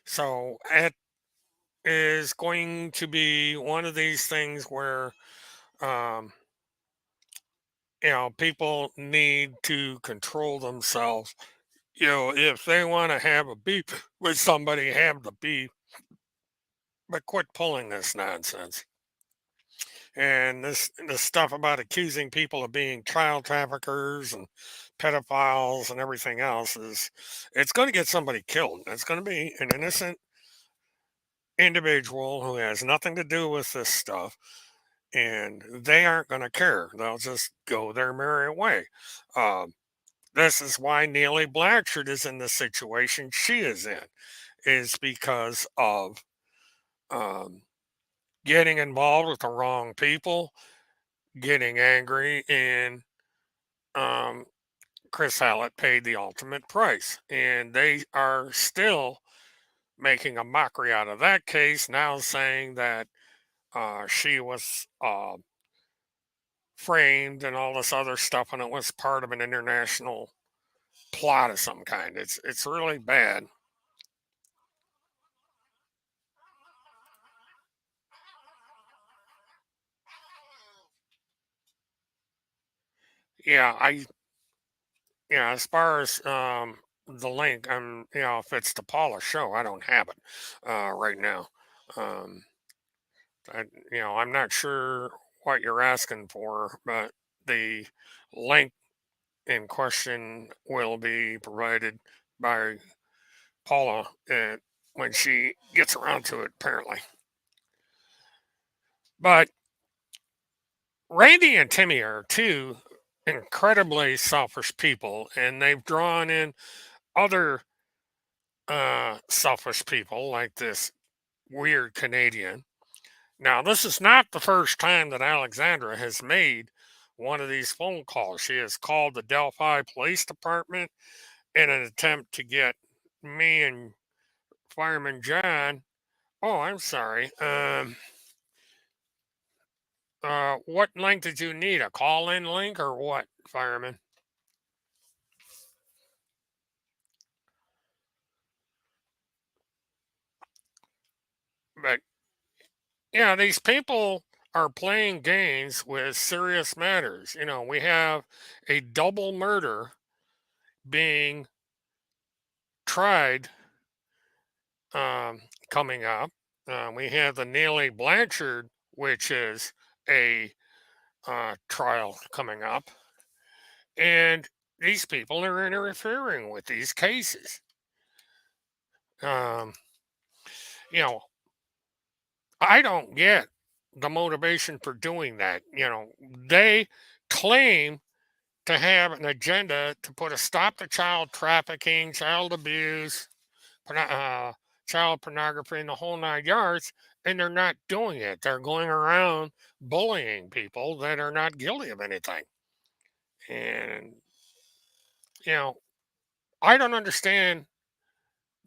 So it is going to be one of these things where um, people need to control themselves. If they want to have a beef with somebody, have the beef, but quit pulling this nonsense. And this stuff about accusing people of being child traffickers and pedophiles and everything else, it's going to get somebody killed. It's going to be an innocent individual who has nothing to do with this stuff, and they aren't going to care. They'll just go their merry way. Um, this is why Neely Blanchard is in the situation she is in, is because of um, getting involved with the wrong people, getting angry, and um, Chris Hallett paid the ultimate price. And they are still making a mockery out of that case, now saying that she was framed and all this other stuff, and it was part of an international plot of some kind. It's really bad. Yeah, as far as the link, if it's the Paula show, I don't have it right now. Um, I'm not sure what you're asking for, but the link in question will be provided by Paula when she gets around to it, apparently. But Randy and Timmy are two incredibly selfish people, and they've drawn in other selfish people like this weird Canadian. Now, this is not the first time that Alexandra has made one of these phone calls. She has called the Delphi Police Department in an attempt to get me and Fireman John. Oh, I'm sorry. What link did you need? A call-in link or what, Fireman? But yeah, these people are playing games with serious matters. You know, we have a double murder being tried um, coming up. We have the Neely Blanchard, which is a trial coming up, and these people are interfering with these cases. Um, you know, I don't get the motivation for doing that. You know, they claim to have an agenda to put a stop to child trafficking, child abuse, child pornography, and the whole 9 yards, and they're not doing it. They're going around bullying people that are not guilty of anything. And, you know, I don't understand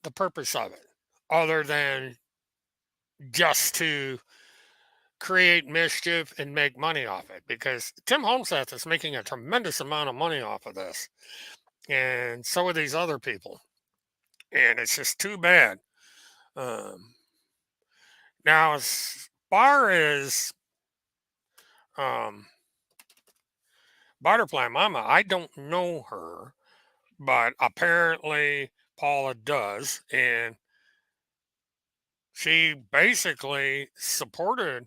the purpose of it other than just to create mischief and make money off it because Tim Homeseth is making a tremendous amount of money off of this. And so are these other people. And it's just too bad. Um, Now, as far as um, Butterfly Mama, I don't know her, but apparently Paula does. And she basically supported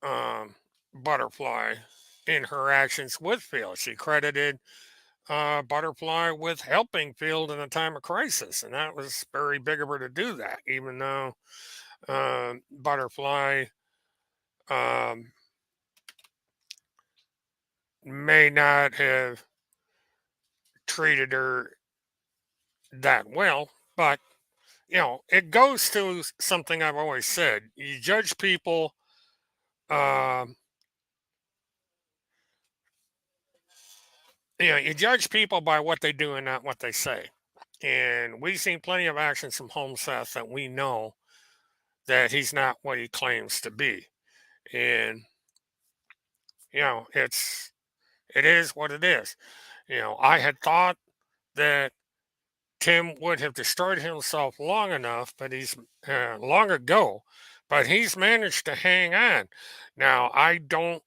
um, Butterfly in her actions with Field. She credited Butterfly with helping Field in a time of crisis. And that was very big of her to do that, even though Butterfly um, may not have treated her that well. But, you know, it goes to something I've always said. You judge people, um, you judge people by what they do and not what they say. And we've seen plenty of actions from Homeseth that we know that he's not what he claims to be. And, you know, it is what it is. You know, I had thought that Tim would have destroyed himself long enough, but he's long ago, but he's managed to hang on. Now, I don't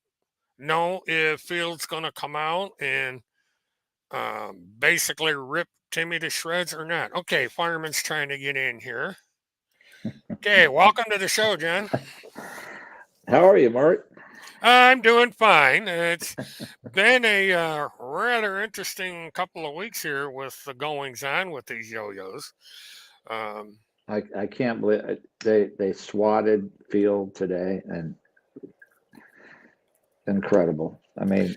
know if Field's going to come out and basically rip Timmy to shreds or not. Okay, Fireman's trying to get in here. Okay, welcome to the show, John. How are you, Mark? I'm doing fine. It's been a rather interesting couple of weeks here with the goings on with these yo-yos. Um, I can't believe they swatted Field today, and incredible. I mean,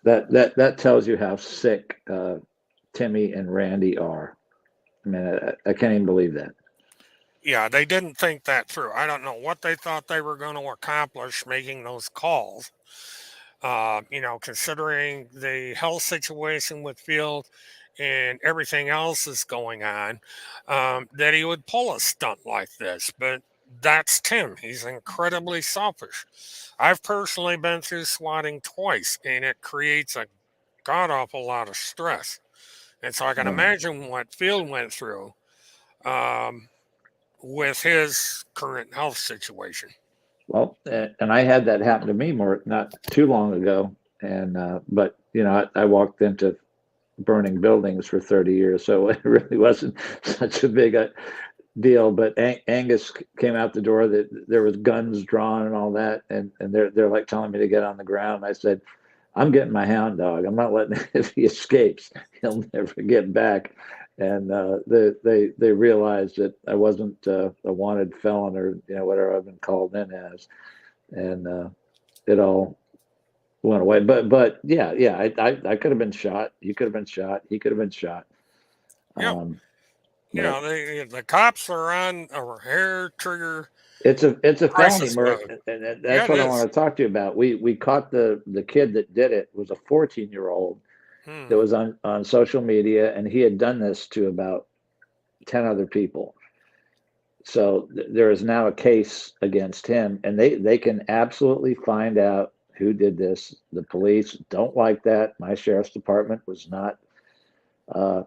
that tells you how sick Timmy and Randy are. I mean, I can't even believe that. yeah, they didn't think that through. I don't know what they thought they were going to accomplish making those calls. You know, considering the health situation with Field and everything else is going on, that he would pull a stunt like this. But that's Tim. He's incredibly selfish. I've personally been through swatting twice, and it creates a god awful lot of stress. And so I can Yeah. imagine what Field went through um, with his current health situation. Well, and I had that happen to me more not too long ago, and but you know, I walked into burning buildings for 30 years, so it really wasn't such a big deal. But Angus came out the door that there was guns drawn and all that, and they're like telling me to get on the ground. I said, I'm getting my hound dog. I'm not letting if he escapes, he'll never get back. And they realized that I wasn't a wanted felon or whatever I've been called in as. and it all went away. But yeah, I could have been shot. You could have been shot. He could have been shot. Yep. But The cops are on a hair trigger it's a felony crisis murder, mode. and Yeah, that's it what I is. want to talk to you about. We caught the kid that did it. Was a 14-year-old that Hmm. was on social media, and he had done this to about 10 other people. So there is now a case against him, and they can absolutely find out who did this. The police don't like that. My sheriff's department was not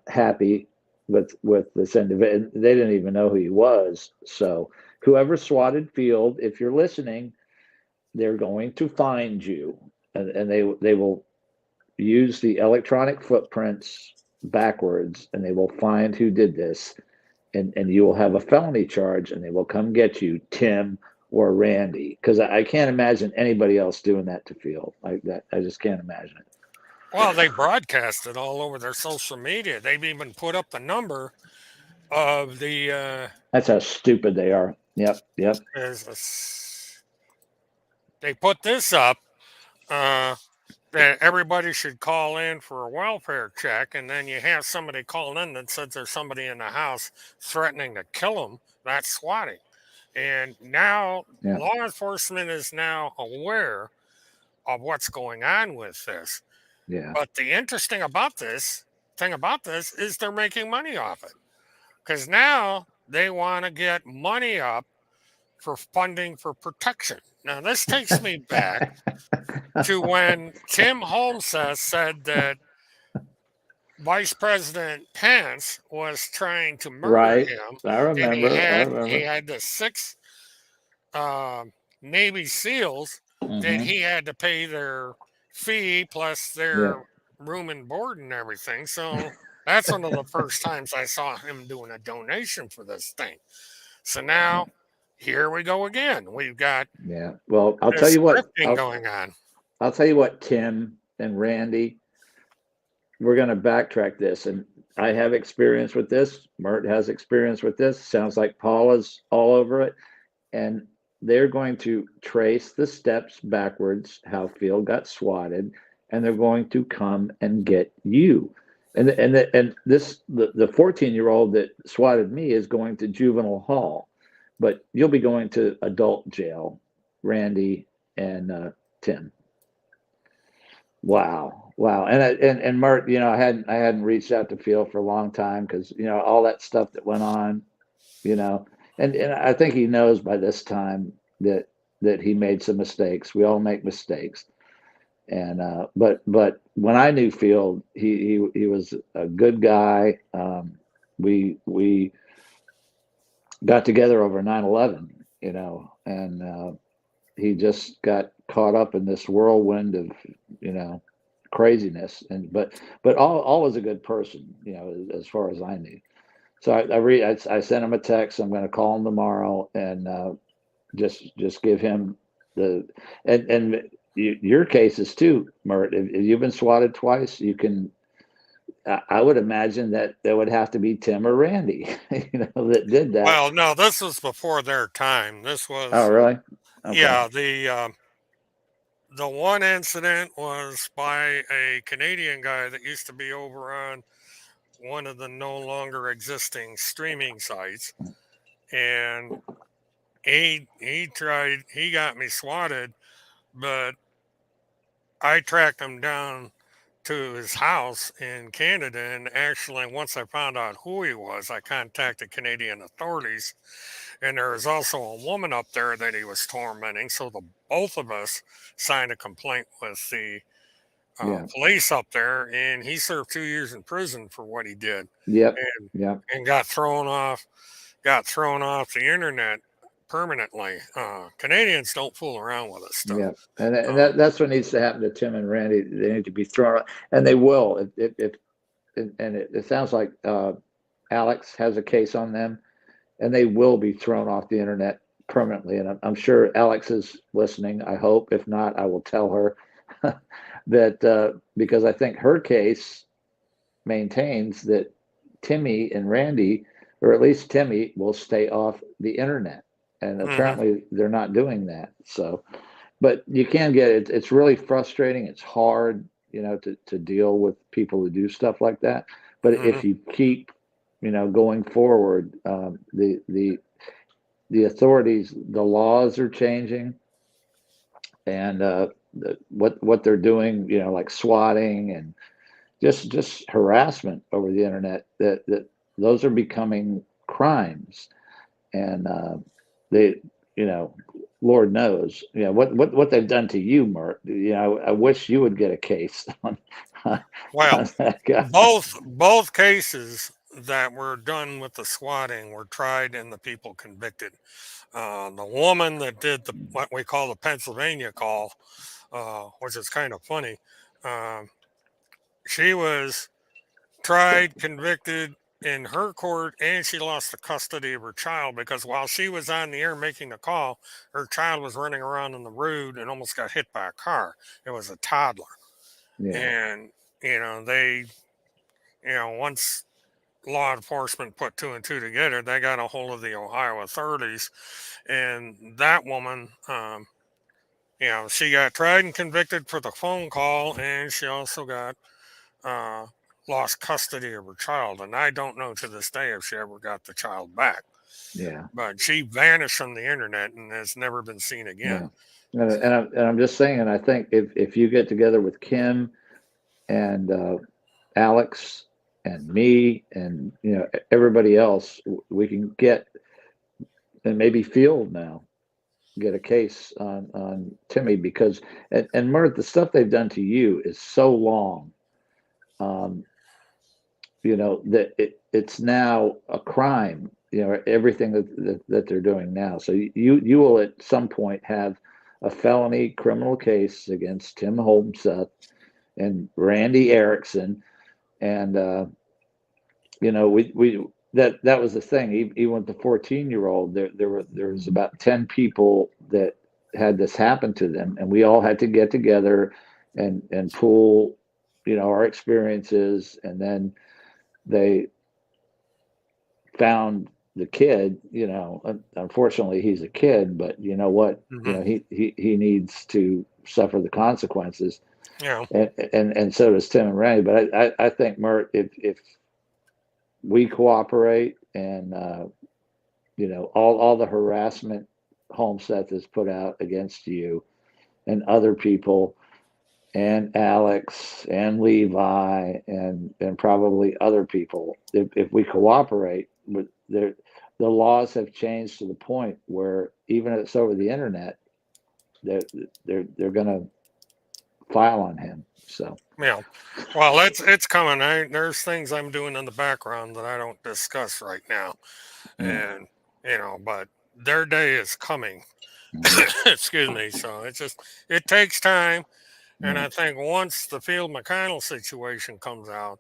happy with this individual. They didn't even know who he was. So whoever swatted Field, if you're listening, they're going to find you, and they will use the electronic footprints backwards, and they will find who did this, and you will have a felony charge, and they will come get you, Tim or Randy, because I can't imagine anybody else doing that to Field like that. I just can't imagine it. Well, they broadcast it all over their social media. They've even put up the number of the That's how stupid they are. Yep. they put this up uh, that everybody should call in for a welfare check, and then you have somebody call in that says there's somebody in the house threatening to kill them. That's swatting. And now Yeah. law enforcement is now aware of what's going on with this. Yeah. But the interesting about this thing about this is they're making money off it because now they want to get money up for funding for protection. Now, this takes me back to when Tim Holmes said that Vice President Pence was trying to murder Right. him, I and remember. I he remember. had the six Navy SEALs that Hmm. he had to pay their fee plus Yeah. their room and board and everything. So that's one of the first times I saw him doing a donation for this thing. So now here we go again. We've got Yeah. Well, I'll tell this you what. grifting going on. I'll tell you what, Tim and Randy. We're going to backtrack this, and I have experience with this. Mert has experience with this. Sounds like Paula's all over it, and they're going to trace the steps backwards how Field got swatted, and they're going to come and get you. And this the 14-year-old that swatted me is going to juvenile hall, but you'll be going to adult jail, Randy and Tim. Wow. And Mert, I hadn't reached out to Field for a long time because all that stuff that went on, you know, and I think he knows by this time that he made some mistakes. We all make mistakes, and but when I knew Field, he was a good guy. We got together over 9/11, and he just got caught up in this whirlwind of craziness, and but all was a good person, as far as I knew. So I sent him a text. I'm going to call him tomorrow and just give him the and your cases too, Mert. If you've been swatted twice, you can. I would imagine that there would have to be Tim or Randy, that did that. Well, no, this was before their time. This Oh, was, really? Okay. yeah, the one incident was by a Canadian guy that used to be over on one of the no longer existing streaming sites, and he got me swatted, but I tracked him down to his house in Canada, and actually once I found out who he was, I contacted Canadian authorities, and there was also a woman up there that he was tormenting. So the both of us signed a complaint with the Yeah. police up there, and he served 2 years in prison for what he did, Yep. and Yep. got thrown off the internet permanently. Canadians don't fool around with this stuff. Yeah, and Uh, that's what needs to happen to Tim and Randy. They need to be thrown out, and they will. If and it sounds like Alex has a case on them, and they will be thrown off the internet permanently. And I'm sure Alex is listening. I hope. If not, I will tell her that because I think her case maintains that Timmy and Randy, or at least Timmy, will stay off the internet, and mhm. apparently they're not doing that. So. but you can get it. It's really frustrating. It's hard, to deal with people who do stuff like that. But Hmm. if you keep, going forward, the authorities, the laws are changing, and what they're doing, like swatting and just harassment over the internet. That those are becoming crimes, and they, Lord knows, what they've done to you, Mert. I wish you would get a case on Well, that guy. both cases that were done with the swatting were tried and the people convicted. The woman that did the what we call the Pennsylvania call, which is kind of funny, um, she was tried, convicted in her court, and she lost the custody of her child because while she was on the air making the call, her child was running around on the road and almost got hit by a car. It was a toddler, Yeah, and they, once law enforcement put two and two together, they got a hold of the Ohio authorities, and that woman, she got tried and convicted for the phone call, and she also got uh, lost custody of her child. And I don't know to this day if she ever got the child back. yeah, But she vanished from the internet and has never been seen yeah. again. And I'm just saying, and I think if you get together with Kim and Alex and me and everybody else, we can get, and maybe Field now, get a case on Timmy, because and Mert, the stuff they've done to you is so long, um, that it's now a crime. Everything that they're doing now. So you will at some point have a felony criminal case against Tim Holmseth and Randy Erickson, and we that was the thing. Even with the 14-year-old, there was about 10 people that had this happen to them, and we all had to get together and pool, our experiences, and then they found the kid. Unfortunately, he's a kid, but you know what? Hmm. He needs to suffer the consequences, Yeah. and so does Tim and Randy. But I think, Mert, if we cooperate, and all the harassment Homestead has put out against you and other people, and Alex and Levi and probably other people, if we cooperate with the laws have changed to the point where even if it's over the internet, they're going to file on him. So Yeah. Well, it's coming. There's things I'm doing in the background that I don't discuss right now. yeah, And, but their day is coming. mhm, Excuse me. So it takes time. And yeah, I think once the Field McConnell situation comes out,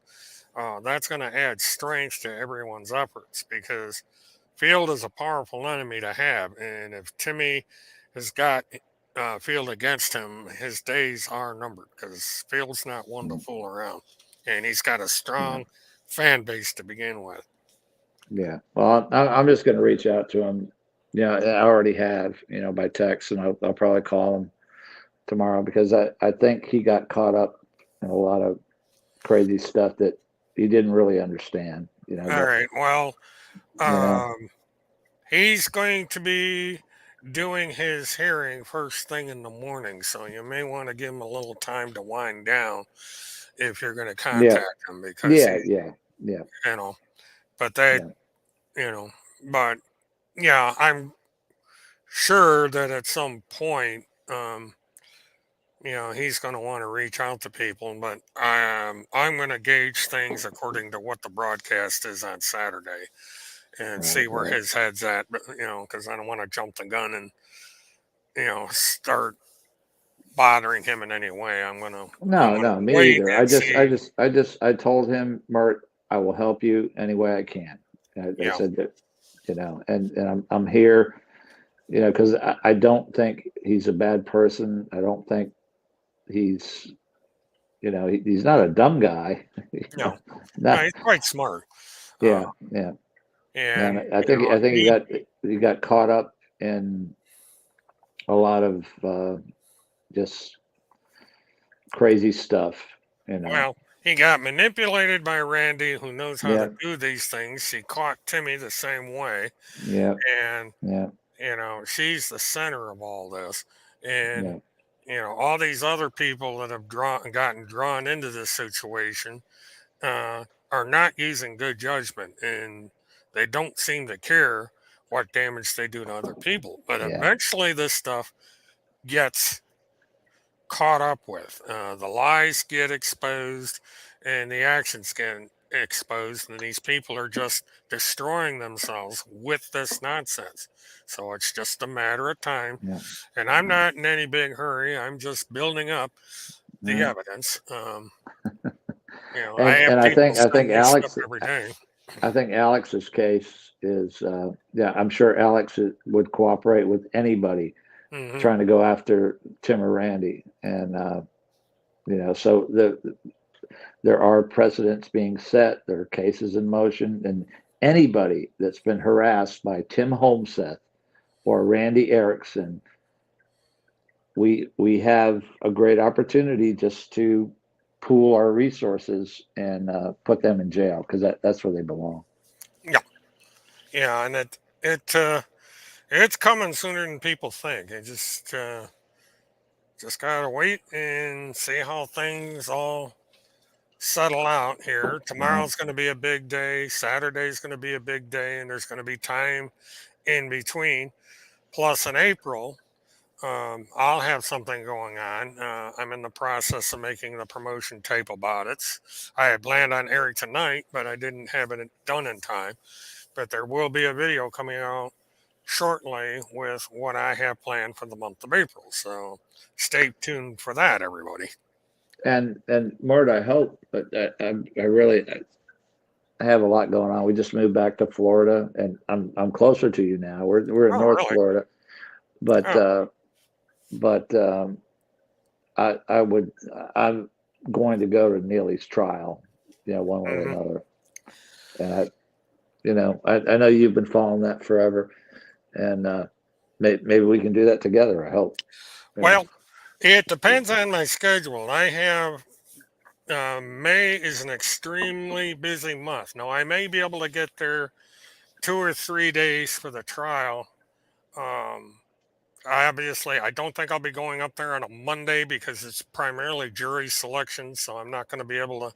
that's going to add strength to everyone's efforts because Field is a powerful enemy to have. And if Timmy has got Field against him, his days are numbered because Field's not one to mm, fool around. And he's got a yeah, strong fan base to begin with. yeah. Well, I'm just going to reach out to him. Yeah, I already have, by text, and I'll probably call him tomorrow, because I think he got caught up in a lot of crazy stuff that he didn't really understand, All but right. Well, you know, um, he's going to be doing his hearing first thing in the morning, so you may want to give him a little time to wind down if you're going to yeah, contact him because yeah, yeah, yeah, you know, but they, yeah, you know, but yeah, I'm sure that at some point, he's going to want to reach out to people, but I'm going to gauge things according to what the broadcast is on Saturday and right, see where right. his head's at, because I don't want to jump the gun and, start bothering him in any way. I'm No, gonna no, me wait either. and see. I told him, Mert, I will help you any way I can. I Yeah, said that, and I'm here, because I don't think he's a bad person. I don't think he's, he's not a dumb guy, no, no, not, he's quite smart. yeah, Uh, yeah. And and I think he got caught up in a lot of just crazy stuff, you know. Well, he got manipulated by Randy, who knows how Yeah, to do these things. She caught Timmy the same way, yeah, and yeah, she's the center of all this. And yeah, all these other people that have gotten drawn into this situation are not using good judgment, and they don't seem to care what damage they do to other people. But yeah, eventually, this stuff gets caught up with. The lies get exposed, and the actions get exposed, and these people are just destroying themselves with this nonsense. So it's just a matter of time. yeah. And I'm not in any big hurry. I'm just building up the Yeah. evidence. I And have I people think send me stuff every day. I think Alex's case is yeah, I'm sure Alex would cooperate with anybody Hmm. trying to go after Tim or Randy, and so there are precedents being set, there are cases in motion, and anybody that's been harassed by Tim Homseth or Randy Erickson, we have a great opportunity just to pool our resources and put them in jail because that's where they belong. Yeah, yeah, and it's coming sooner than people think. It just gotta wait and see how things all settle out here. Yeah, Tomorrow's going to be a big day. Saturday's going to be a big day, and there's going to be time in between. Plus, in April, I'll have something going on. I'm in the process of making the promotion tape about it. I had planned on airing tonight, but I didn't have it done in time. But there will be a video coming out shortly with what I have planned for the month of April. So stay tuned for that, everybody. and Mort, I hope, but I really I have a lot going on. We just moved back to Florida, and I'm closer to you now. We're in Oh, North really? Florida, but Oh, but I'm going to go to Neely's trial, one way or hmm. another. And I know you've been following that forever, and maybe we can do that together. I hope. Yeah. Well, it depends on my schedule. I have May is an extremely busy month. Now, I may be able to get there 2 or 3 days for the trial. Um, Obviously, I don't think I'll be going up there on a Monday because it's primarily jury selection, so I'm not going to be able to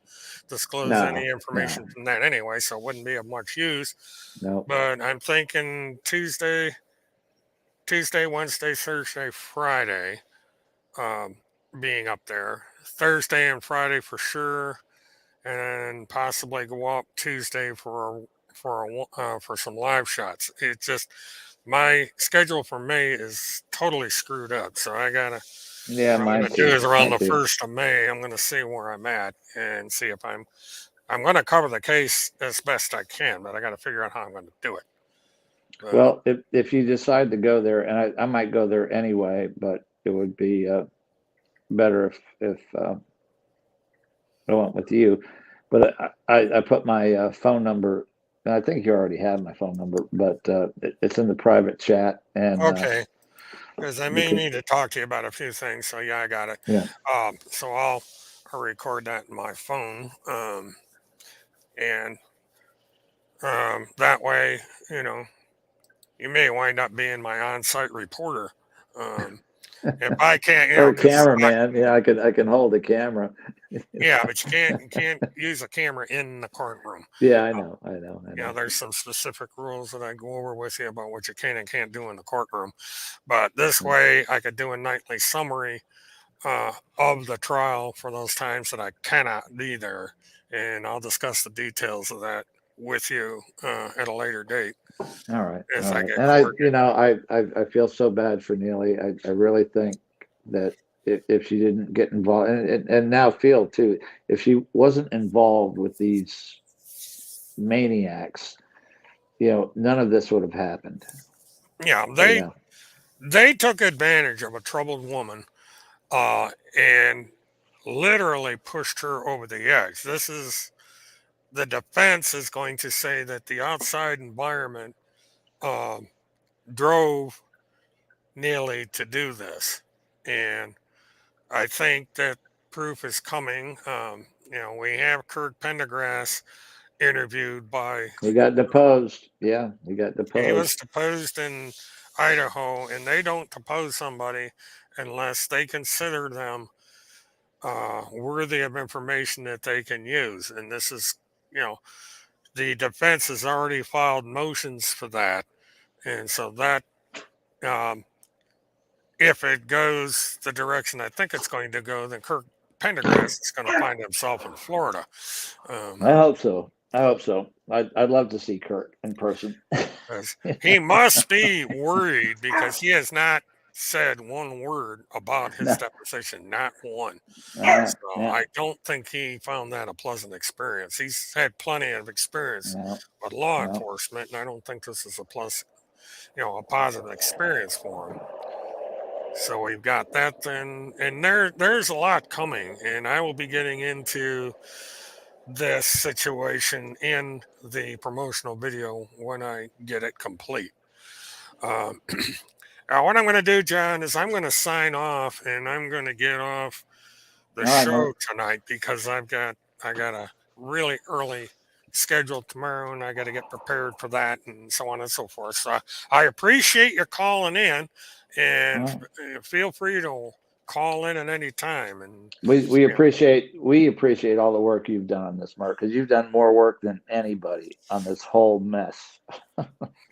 disclose any No, no, information from that anyway, so it wouldn't be of much use. no. But I'm thinking Tuesday, Wednesday, Thursday, Friday, um, being up there. Thursday and Friday for sure, and possibly go up Tuesday for some live shots. It's just my schedule for May is totally screwed up, so I gotta. Yeah, What I'm mine gonna do too. is around Mine the too. 1st of May, I'm gonna see where I'm at and see if I'm gonna cover the case as best I can, but I got to figure out how I'm gonna do it. But Well, if you decide to go there, and I might go there anyway, but it would be better if I went with you. But I put my phone number, and I think you already have my phone number, but it's in the private chat, and okay, because I you may can, need to talk to you about a few things. So yeah, I got it. yeah, So I'll record that in my phone, and that way, you know, you may wind up being my on-site reporter. Um, if I can't, or a because cameraman. Yeah, I can hold a camera. yeah, but you can't use a camera in the courtroom. Yeah, I Uh, know, I know, I know. there's some specific rules that I go over with you about what you can and can't do in the courtroom. But this Yeah. way, I could do a nightly summary of the trial for those times that I cannot be there, and I'll discuss the details of that with you at a later date All right, as all I right. get And coordinated. I feel so bad for Neely. I really think that if she didn't get involved, and now feel too, if she wasn't involved with these maniacs, none of this would have happened. Yeah, You they know, they took advantage of a troubled woman and literally pushed her over the edge. This is the defense is going to say that the outside environment um, drove Neely to do this, and I think that proof is coming. We have Kirk Pendergrass interviewed by. He got deposed. Yeah, he got He was deposed. deposed in Idaho, and they don't depose somebody unless they consider them worthy of information that they can use. And this is, you know, the defense has already filed motions for that. And so that, um, if it goes the direction I think it's going to go, then Kirk Pendergrass is going to find himself in Florida. Um, I hope so. I hope so. I'd love to see Kurt in person. 'Cause he must be worried because he has not said one word about his No. deposition, not one. So Yeah. I don't think he found that a pleasant experience. He's had plenty of experience Yeah. with law Yeah. enforcement, and I don't think this is a positive experience for him. So we've got that then, and there's a lot coming, and I will be getting into this situation in the promotional video when I get it complete. Um, now, what I'm going to do, John, is I'm going to sign off, and I'm going to get off the All right, show Mark. tonight because I got a really early schedule tomorrow, and I got to get prepared for that, and so on and so forth. So I appreciate you calling in, and All right. feel free to call in at any time. And We you know, appreciate all the work you've done on this, Mark, because you've done more work than anybody on this whole mess.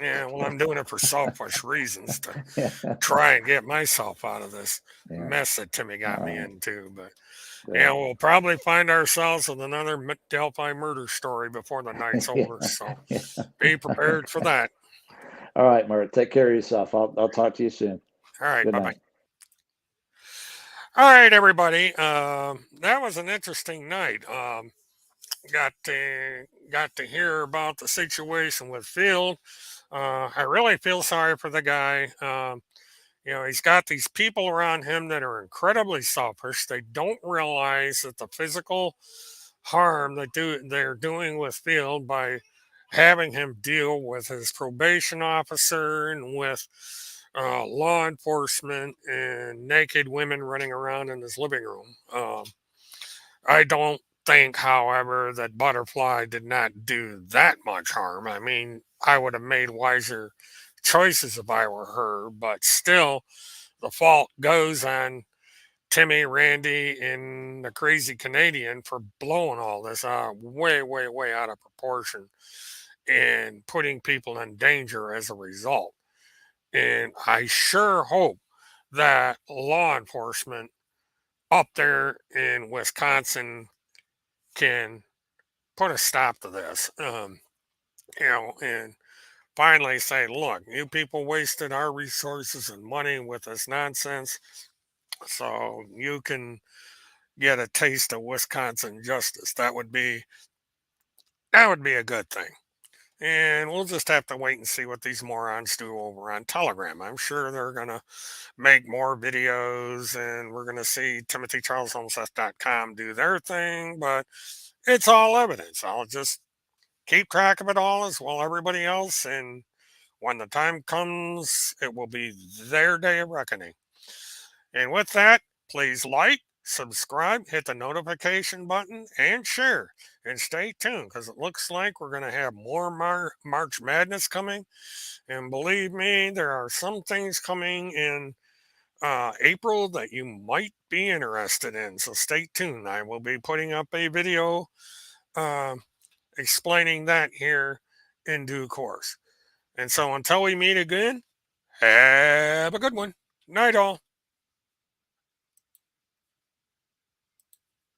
yeah, well, I'm doing it for selfish reasons to Yeah. try and get myself out of this Yeah. mess that Timmy got me All into. But right. we'll probably find ourselves with another Delphi murder story before the night's Yeah. over. So Yeah. be prepared for that. All right, Mark. Take care of yourself. I'll talk to you soon. All right, Good bye bye. night. All right, everybody. That was an interesting night. Got to hear about the situation with Field. I really feel sorry for the guy. He's got these people around him that are incredibly selfish. They don't realize that the physical harm they're doing with Field by having him deal with his probation officer and with law enforcement and naked women running around in his living room. I don't think, however, that Butterfly did not do that much harm. I mean, I would have made wiser choices if I were her, but still, the fault goes on Timmy, Randy, and the crazy Canadian for blowing all this way, way, way out of proportion and putting people in danger as a result. And I sure hope that law enforcement up there in Wisconsin can put a stop to this. And finally say, look, you people wasted our resources and money with this nonsense. So you can get a taste of Wisconsin justice. That would be a good thing. And we'll just have to wait and see what these morons do over on Telegram. I'm sure they're going to make more videos and we're going to see TimothyCharlesHomeseth.com do their thing, but it's all evidence. I'll just keep track of it all as well everybody else. And when the time comes, it will be their day of reckoning. And with that, please like, subscribe, hit the notification button, and share. And stay tuned because it looks like we're going to have more March Madness coming. And believe me, there are some things coming in April that you might be interested in. So stay tuned. I will be putting up a video uh, explaining that here in due course. And so until we meet again, have a good one. Night all.